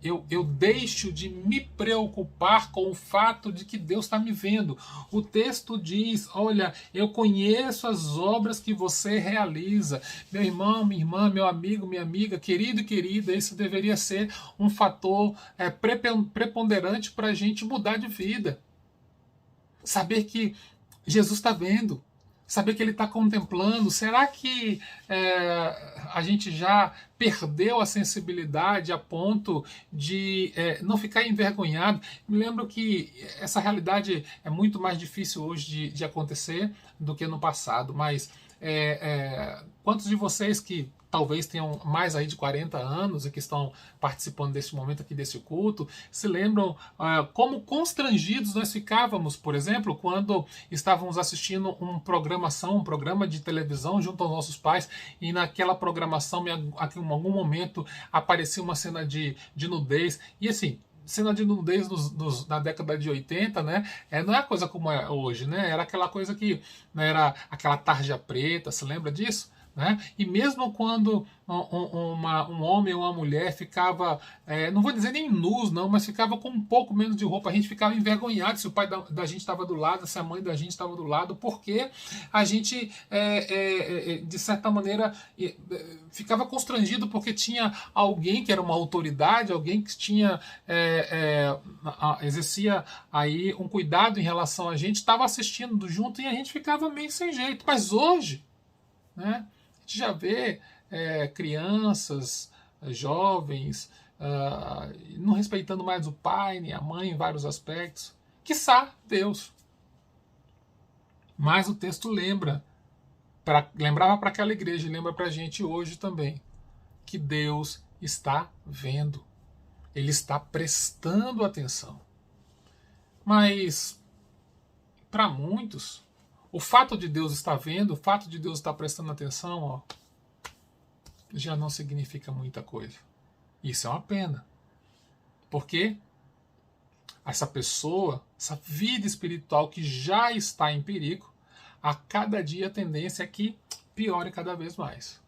eu deixo de me preocupar com o fato de que Deus está me vendo. O texto diz, olha, eu conheço as obras que você realiza. Meu irmão, minha irmã, meu amigo, minha amiga, querido e querida, isso deveria ser um fator preponderante para a gente mudar de vida. Saber que Jesus está vendo. Saber que ele está contemplando. Será que a gente já perdeu a sensibilidade a ponto de não ficar envergonhado? Me lembro que essa realidade é muito mais difícil hoje de acontecer do que no passado, mas Quantos de vocês que talvez tenham mais aí de 40 anos e que estão participando desse momento aqui, desse culto, se lembram como constrangidos nós ficávamos, por exemplo, quando estávamos assistindo um programa de televisão junto aos nossos pais, e naquela programação, em algum momento, aparecia uma cena de nudez, e assim, cena de nudez na década de 80, né? Não é a coisa como é hoje, né? Era aquela coisa que, né, era aquela tarja preta, se lembra disso? Né? E mesmo quando um homem ou uma mulher ficava, não vou dizer nem nus, não, mas ficava com um pouco menos de roupa, a gente ficava envergonhado se o pai da gente estava do lado, se a mãe da gente estava do lado, porque a gente, de certa maneira, ficava constrangido porque tinha alguém que era uma autoridade, alguém que tinha exercia aí um cuidado em relação a gente, estava assistindo junto e a gente ficava meio sem jeito. Mas hoje, né, a gente já vê crianças, jovens, não respeitando mais o pai nem a mãe em vários aspectos, quiçá Deus. Mas o texto lembrava para aquela igreja e lembra para a gente hoje também, que Deus está vendo, Ele está prestando atenção. Mas, para muitos, o fato de Deus estar vendo, o fato de Deus estar prestando atenção, já não significa muita coisa. Isso é uma pena. Porque essa pessoa, essa vida espiritual que já está em perigo, a cada dia a tendência é que piore cada vez mais.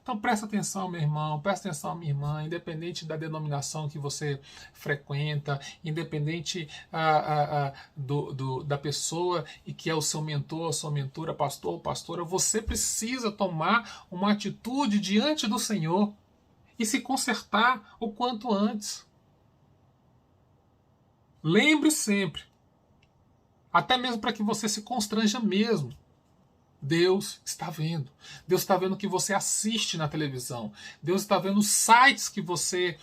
Então presta atenção, meu irmão, presta atenção, minha irmã, independente da denominação que você frequenta, independente da pessoa e que é o seu mentor, a sua mentora, pastor ou pastora, você precisa tomar uma atitude diante do Senhor e se consertar o quanto antes. Lembre sempre, até mesmo para que você se constranja mesmo, Deus está vendo. Deus está vendo o que você assiste na televisão. Deus está vendo os sites que você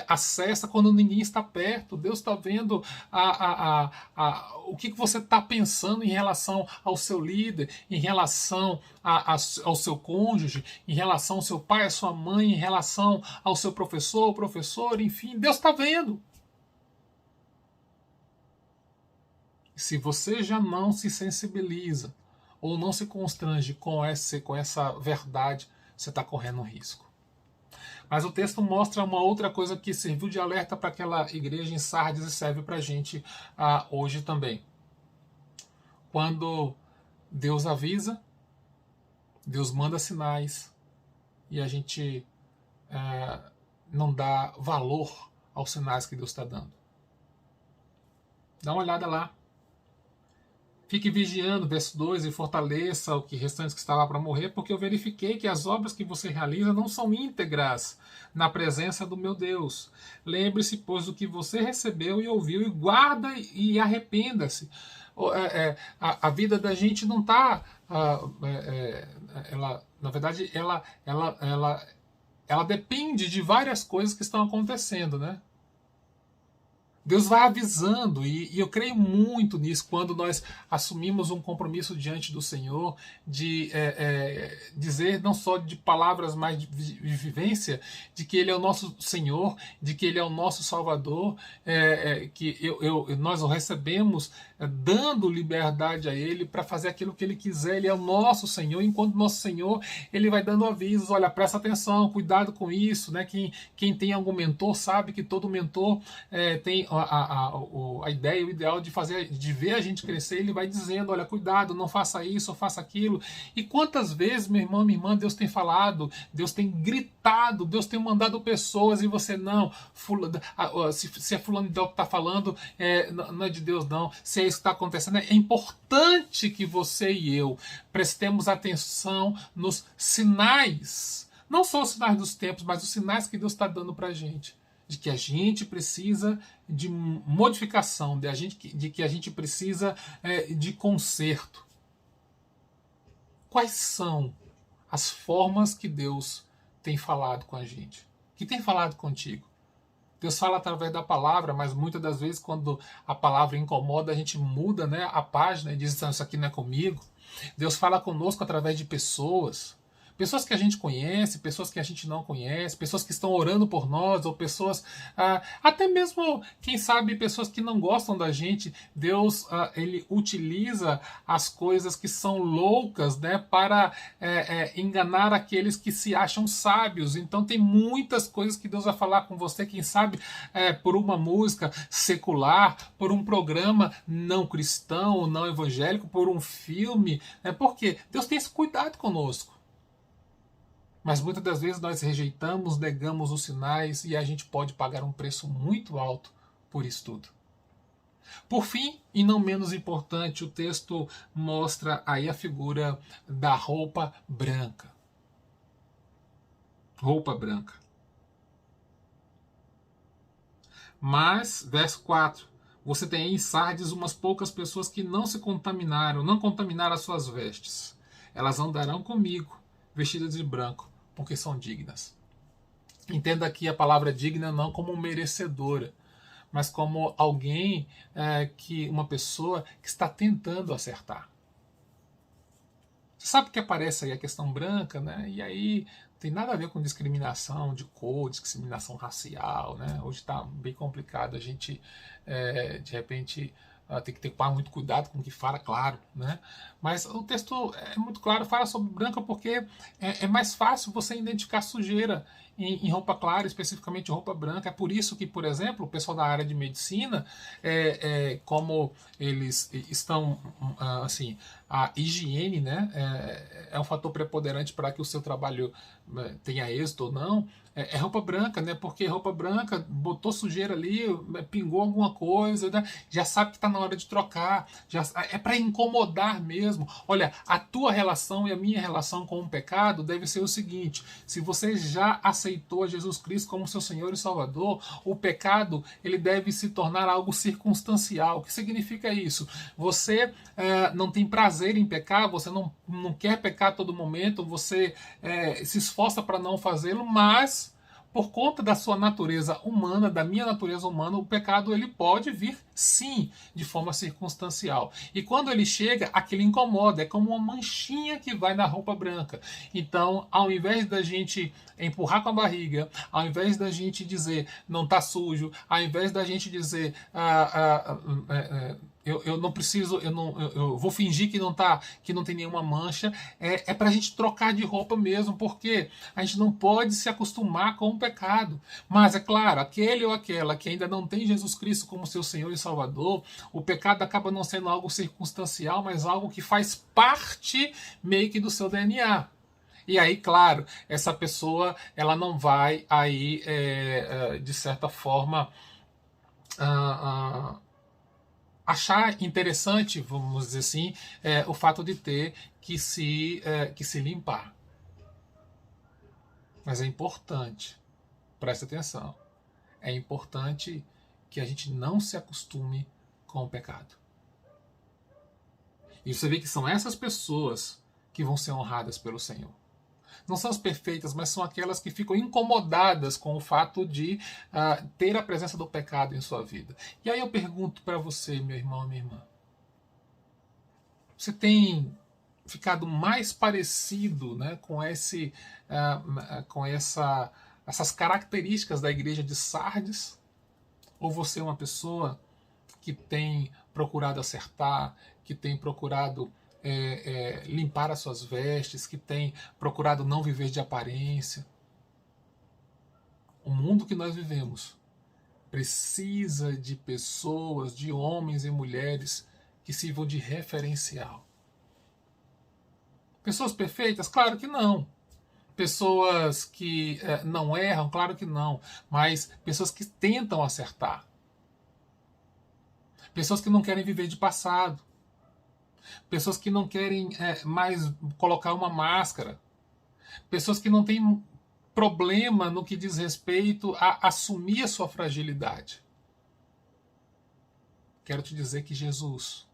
acessa quando ninguém está perto. Deus está vendo o que você está pensando em relação ao seu líder, em relação ao seu cônjuge, em relação ao seu pai, à sua mãe, em relação ao seu professor, enfim. Deus está vendo. Se você já não se sensibiliza, ou não se constrange com essa verdade, você está correndo um risco. Mas o texto mostra uma outra coisa que serviu de alerta para aquela igreja em Sardes e serve para a gente hoje também. Quando Deus avisa, Deus manda sinais e a gente não dá valor aos sinais que Deus está dando. Dá uma olhada lá. Fique vigiando, verso 2, e fortaleça o que restante que estava para morrer, porque eu verifiquei que as obras que você realiza não são íntegras na presença do meu Deus. Lembre-se, pois, do que você recebeu e ouviu, e guarda e arrependa-se. A vida da gente não está... na verdade, ela depende de várias coisas que estão acontecendo, né? Deus vai avisando, e eu creio muito nisso, quando nós assumimos um compromisso diante do Senhor, de dizer não só de palavras, mas de vivência, de que Ele é o nosso Senhor, de que Ele é o nosso Salvador, que nós o recebemos dando liberdade a Ele para fazer aquilo que Ele quiser. Ele é o nosso Senhor, enquanto nosso Senhor, Ele vai dando avisos, olha, presta atenção, cuidado com isso, né? Quem tem algum mentor sabe que todo mentor tem a ideia, o ideal de ver a gente crescer. Ele vai dizendo, olha, cuidado, não faça isso, faça aquilo. E quantas vezes, meu irmão, minha irmã, Deus tem falado, Deus tem gritado, Deus tem mandado pessoas, e você não, se é fulano de tal que está falando, não é de Deus não, se é isso que está acontecendo. É importante que você e eu prestemos atenção nos sinais, não só os sinais dos tempos, mas os sinais que Deus está dando para a gente, de que a gente precisa de modificação, de que a gente precisa de conserto. Quais são as formas que Deus tem falado com a gente? Que tem falado contigo? Deus fala através da palavra, mas muitas das vezes, quando a palavra incomoda, a gente muda, né, a página e diz, isso aqui não é comigo. Deus fala conosco através de pessoas. Pessoas que a gente conhece, pessoas que a gente não conhece, pessoas que estão orando por nós, ou pessoas, até mesmo, quem sabe, pessoas que não gostam da gente. Deus, ele utiliza as coisas que são loucas, né, para enganar aqueles que se acham sábios. Então tem muitas coisas que Deus vai falar com você, quem sabe, por uma música secular, por um programa não cristão, não evangélico, por um filme, porque Deus tem esse cuidado conosco. Mas muitas das vezes nós rejeitamos, negamos os sinais e a gente pode pagar um preço muito alto por isso tudo. Por fim, e não menos importante, o texto mostra aí a figura da roupa branca. Roupa branca. Mas, verso 4, você tem aí em Sardes umas poucas pessoas que não se contaminaram, não contaminaram as suas vestes. Elas andarão comigo, vestidas de branco, porque são dignas. Entenda aqui a palavra digna não como merecedora, mas como alguém, uma pessoa que está tentando acertar. Você sabe que aparece aí a questão branca, né? E aí não tem nada a ver com discriminação de cor, discriminação racial, né? Hoje está bem complicado, a gente, de repente, tem que ter muito cuidado com o que fala, claro, né? Mas o texto é muito claro, fala sobre branca porque é mais fácil você identificar sujeira em roupa clara, especificamente roupa branca. É por isso que, por exemplo, o pessoal da área de medicina, como eles estão, assim, a higiene, né, é um fator preponderante para que o seu trabalho tenha êxito ou não, é roupa branca, né? Porque roupa branca, botou sujeira ali, pingou alguma coisa, né? Já sabe que está na hora de trocar, é para incomodar mesmo. Olha, a tua relação e a minha relação com o pecado deve ser o seguinte: se você já aceitou Jesus Cristo como seu Senhor e Salvador, o pecado ele deve se tornar algo circunstancial. O que significa isso? Você não tem prazer em pecar, você não quer pecar a todo momento, você se esforça para não fazê-lo, mas por conta da sua natureza humana, da minha natureza humana, o pecado ele pode vir, sim, de forma circunstancial. E quando ele chega, aquilo incomoda, é como uma manchinha que vai na roupa branca. Então, ao invés da gente empurrar com a barriga, ao invés da gente dizer não está sujo, ao invés da gente dizer eu não preciso, eu vou fingir que não tem nenhuma mancha, é para a gente trocar de roupa mesmo, porque a gente não pode se acostumar com o pecado. Mas é claro, aquele ou aquela que ainda não tem Jesus Cristo como seu Senhor e Salvador, o pecado acaba não sendo algo circunstancial, mas algo que faz parte meio que do seu DNA. E aí, claro, essa pessoa ela não vai aí, de certa forma, achar interessante, vamos dizer assim, o fato de ter que se limpar. Mas é importante, preste atenção, é importante que a gente não se acostume com o pecado. E você vê que são essas pessoas que vão ser honradas pelo Senhor. Não são as perfeitas, mas são aquelas que ficam incomodadas com o fato de ter a presença do pecado em sua vida. E aí eu pergunto para você, meu irmão, minha irmã, você tem ficado mais parecido, né, com essas características da igreja de Sardes? Ou você é uma pessoa que tem procurado acertar, que tem procurado limpar as suas vestes, que tem procurado não viver de aparência? O mundo que nós vivemos precisa de pessoas, de homens e mulheres que sirvam de referencial. Pessoas perfeitas? Claro que não. Pessoas que não erram? Claro que não. Mas pessoas que tentam acertar. Pessoas que não querem viver de passado. Pessoas que não querem mais colocar uma máscara. Pessoas que não têm problema no que diz respeito a assumir a sua fragilidade. Quero te dizer que Jesus,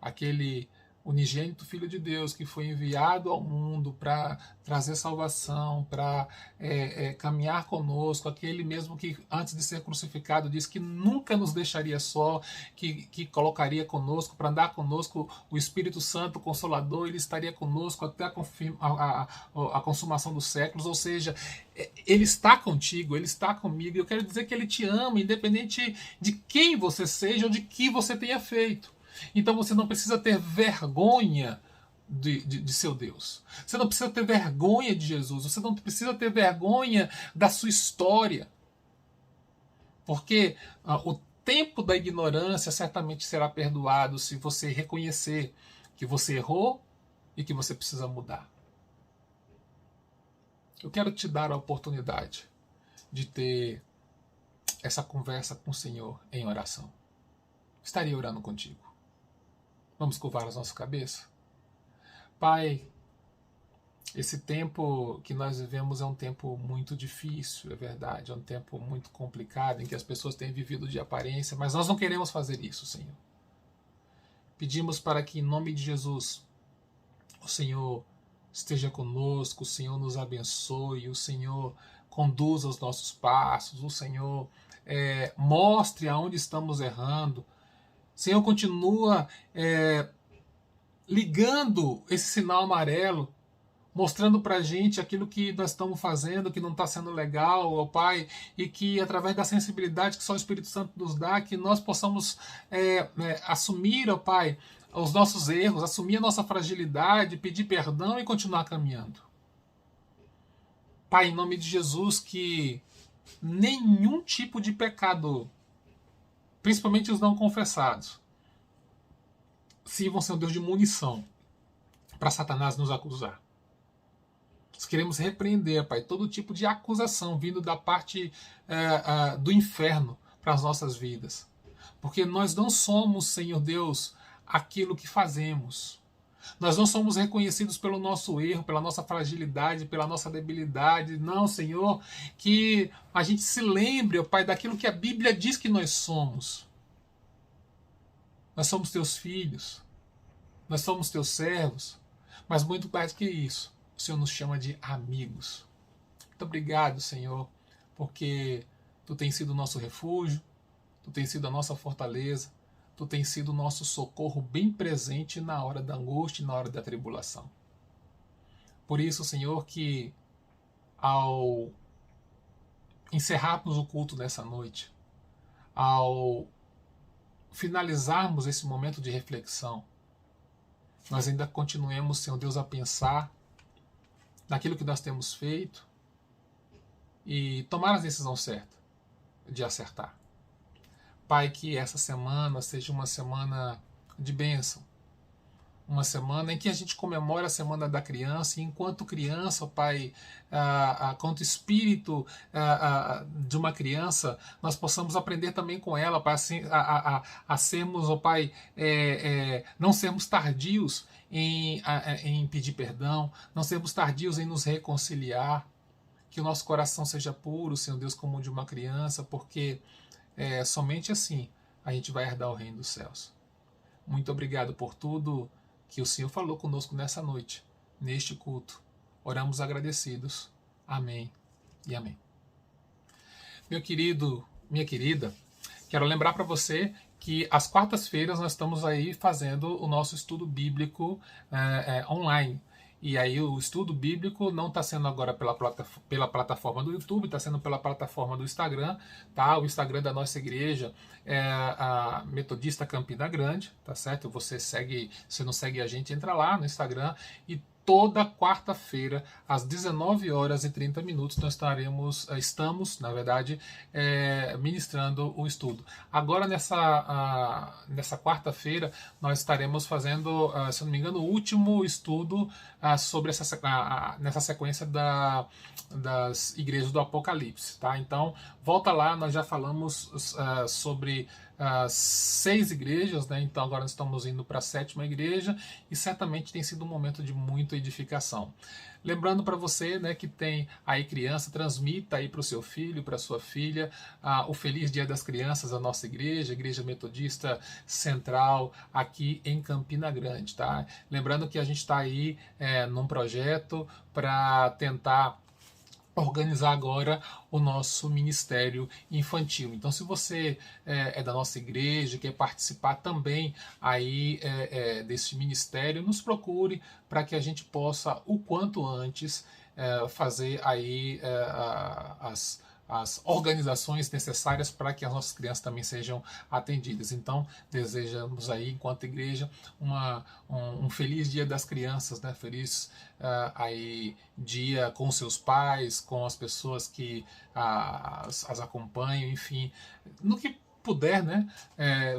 aquele unigênito Filho de Deus, que foi enviado ao mundo para trazer salvação, para caminhar conosco, aquele mesmo que antes de ser crucificado disse que nunca nos deixaria só, que colocaria conosco, para andar conosco o Espírito Santo, o Consolador, ele estaria conosco até a consumação dos séculos, ou seja, ele está contigo, ele está comigo, e eu quero dizer que ele te ama, independente de quem você seja ou de que você tenha feito. Então você não precisa ter vergonha de seu Deus. Você não precisa ter vergonha de Jesus. Você não precisa ter vergonha da sua história. Porque o tempo da ignorância certamente será perdoado se você reconhecer que você errou e que você precisa mudar. Eu quero te dar a oportunidade de ter essa conversa com o Senhor em oração. Estarei orando contigo. Vamos curvar as nossas cabeças? Pai, esse tempo que nós vivemos é um tempo muito difícil, é verdade, é um tempo muito complicado, em que as pessoas têm vivido de aparência, mas nós não queremos fazer isso, Senhor. Pedimos para que, em nome de Jesus, o Senhor esteja conosco, o Senhor nos abençoe, o Senhor conduza os nossos passos, o Senhor mostre aonde estamos errando. Senhor, continua ligando esse sinal amarelo, mostrando para a gente aquilo que nós estamos fazendo, que não está sendo legal, ó Pai, e que através da sensibilidade que só o Espírito Santo nos dá, que nós possamos assumir, ó Pai, os nossos erros, assumir a nossa fragilidade, pedir perdão e continuar caminhando. Pai, em nome de Jesus, que nenhum tipo de pecado, principalmente os não confessados, sirvam ser um Deus de munição para Satanás nos acusar. Nós queremos repreender, Pai, todo tipo de acusação vindo da parte do inferno para as nossas vidas. Porque nós não somos, Senhor Deus, aquilo que fazemos. Nós não somos reconhecidos pelo nosso erro, pela nossa fragilidade, pela nossa debilidade. Não, Senhor, que a gente se lembre, ó Pai, daquilo que a Bíblia diz que nós somos. Nós somos teus filhos, nós somos teus servos, mas muito mais que isso, o Senhor nos chama de amigos. Muito obrigado, Senhor, porque Tu tens sido o nosso refúgio, Tu tens sido a nossa fortaleza, Tu tens sido o nosso socorro bem presente na hora da angústia e na hora da tribulação. Por isso, Senhor, que ao encerrarmos o culto nessa noite, ao finalizarmos esse momento de reflexão, nós ainda continuemos, Senhor Deus, a pensar naquilo que nós temos feito e tomar a decisão certa de acertar. Pai, que essa semana seja uma semana de bênção, uma semana em que a gente comemora a Semana da Criança, e enquanto criança, Pai, quanto espírito de uma criança, nós possamos aprender também com ela, Pai, a sermos, ó Pai, não sermos tardios em pedir perdão, não sermos tardios em nos reconciliar, que o nosso coração seja puro, Senhor Deus, como o de uma criança, porque somente assim a gente vai herdar o reino dos céus. Muito obrigado por tudo que o Senhor falou conosco nessa noite, neste culto. Oramos agradecidos. Amém e amém. Meu querido, minha querida, quero lembrar para você que às quartas-feiras nós estamos aí fazendo o nosso estudo bíblico online. E aí o estudo bíblico não está sendo agora pela plataforma do YouTube, está sendo pela plataforma do Instagram, tá? O Instagram da nossa igreja é a Metodista Campina Grande, tá certo? Você não segue a gente, entra lá no Instagram e toda quarta-feira, às 19h30, nós estamos, na verdade, ministrando o estudo. Agora, nessa quarta-feira, nós estaremos fazendo, se não me engano, o último estudo sobre nessa sequência das igrejas do Apocalipse. Tá? Então, volta lá, nós já falamos sobre 6 igrejas, né? Então agora nós estamos indo para a 7ª igreja e certamente tem sido um momento de muita edificação. Lembrando para você, né, que tem aí criança, transmita aí para o seu filho, para sua filha, o Feliz Dia das Crianças, a nossa igreja, a Igreja Metodista Central, aqui em Campina Grande, tá? Lembrando que a gente está aí num projeto para tentar organizar agora o nosso ministério infantil. Então, se você é da nossa igreja, quer participar também aí desse ministério, nos procure para que a gente possa, o quanto antes, fazer aí as organizações necessárias para que as nossas crianças também sejam atendidas. Então, desejamos aí, enquanto igreja, um feliz Dia das Crianças, né? Feliz aí dia com seus pais, com as pessoas que as acompanham, enfim, no que puder, né?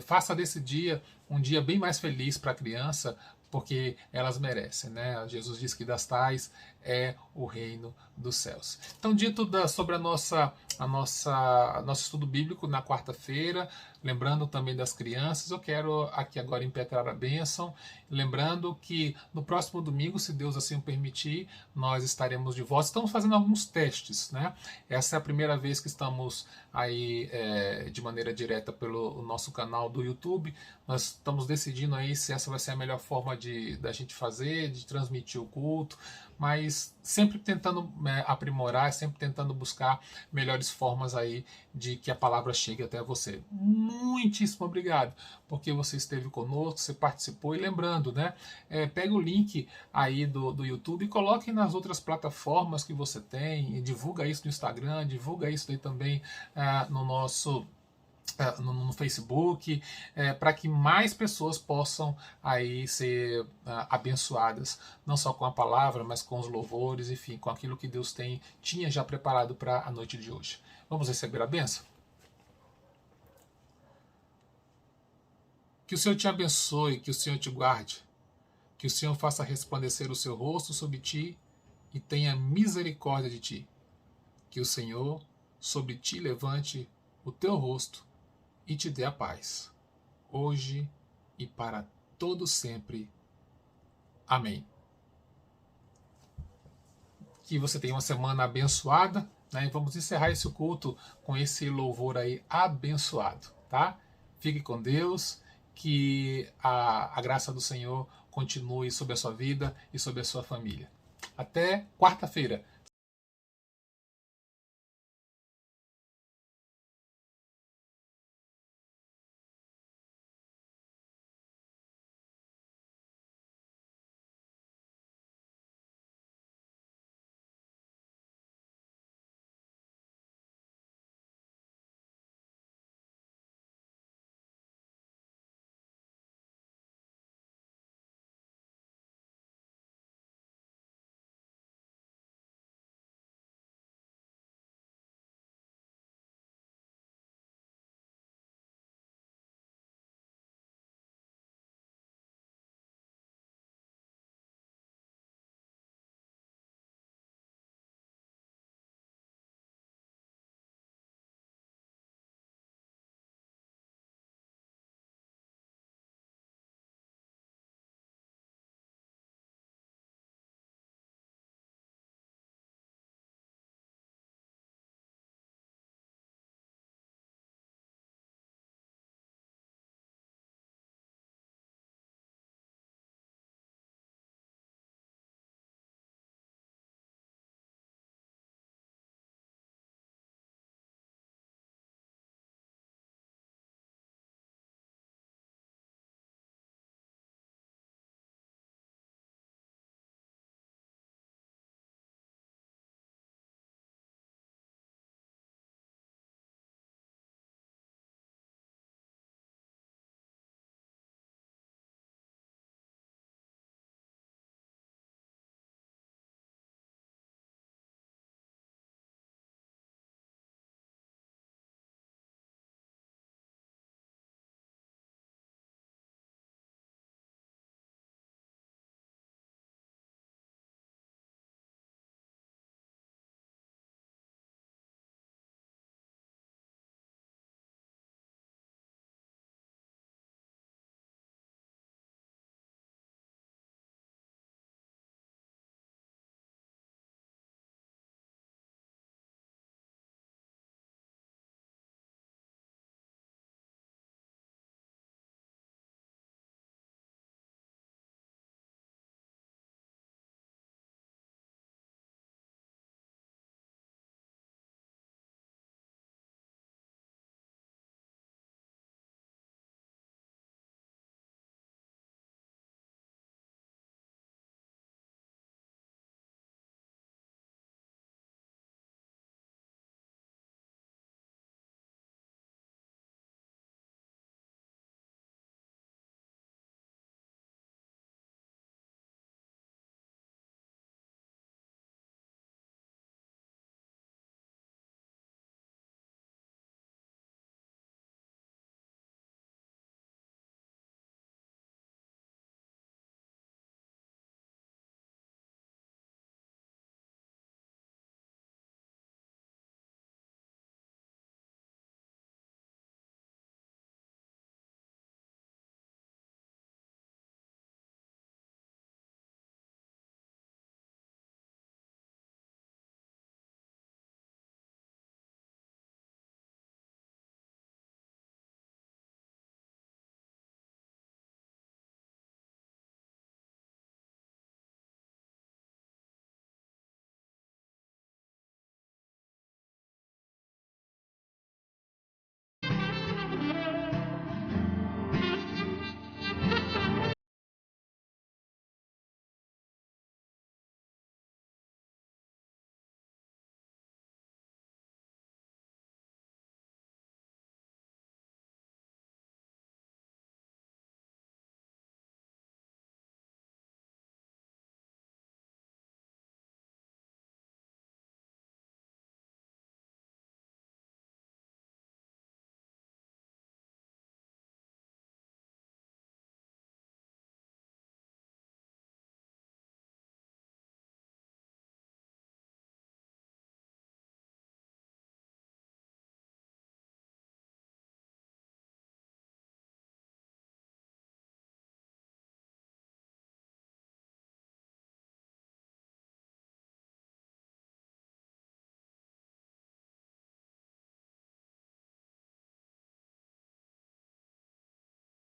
Faça desse dia um dia bem mais feliz para a criança, porque elas merecem, né? Jesus diz que das tais é o reino dos céus. Então, dito sobre nosso estudo bíblico na quarta-feira, lembrando também das crianças, eu quero aqui agora impetrar a bênção, lembrando que no próximo domingo, se Deus assim o permitir, nós estaremos de volta. Estamos fazendo alguns testes, né? Essa é a primeira vez que estamos aí de maneira direta pelo nosso canal do YouTube. Nós estamos decidindo aí se essa vai ser a melhor forma da gente fazer, de transmitir o culto, mas sempre tentando aprimorar, sempre tentando buscar melhores formas aí de que a palavra chegue até você. Muitíssimo obrigado, porque você esteve conosco, você participou, e lembrando, né, pega o link aí do YouTube e coloque nas outras plataformas que você tem, e divulga isso no Instagram, divulga isso aí também no nosso no Facebook, para que mais pessoas possam aí ser abençoadas, não só com a palavra, mas com os louvores, enfim, com aquilo que Deus tinha já preparado para a noite de hoje. Vamos receber a bênção? Que o Senhor te abençoe, que o Senhor te guarde, que o Senhor faça resplandecer o seu rosto sobre ti e tenha misericórdia de ti. Que o Senhor sobre ti levante o teu rosto e te dê a paz, hoje e para todo sempre. Amém. Que você tenha uma semana abençoada, né? E vamos encerrar esse culto com esse louvor aí abençoado, tá? Fique com Deus, que a graça do Senhor continue sobre a sua vida e sobre a sua família. Até quarta-feira.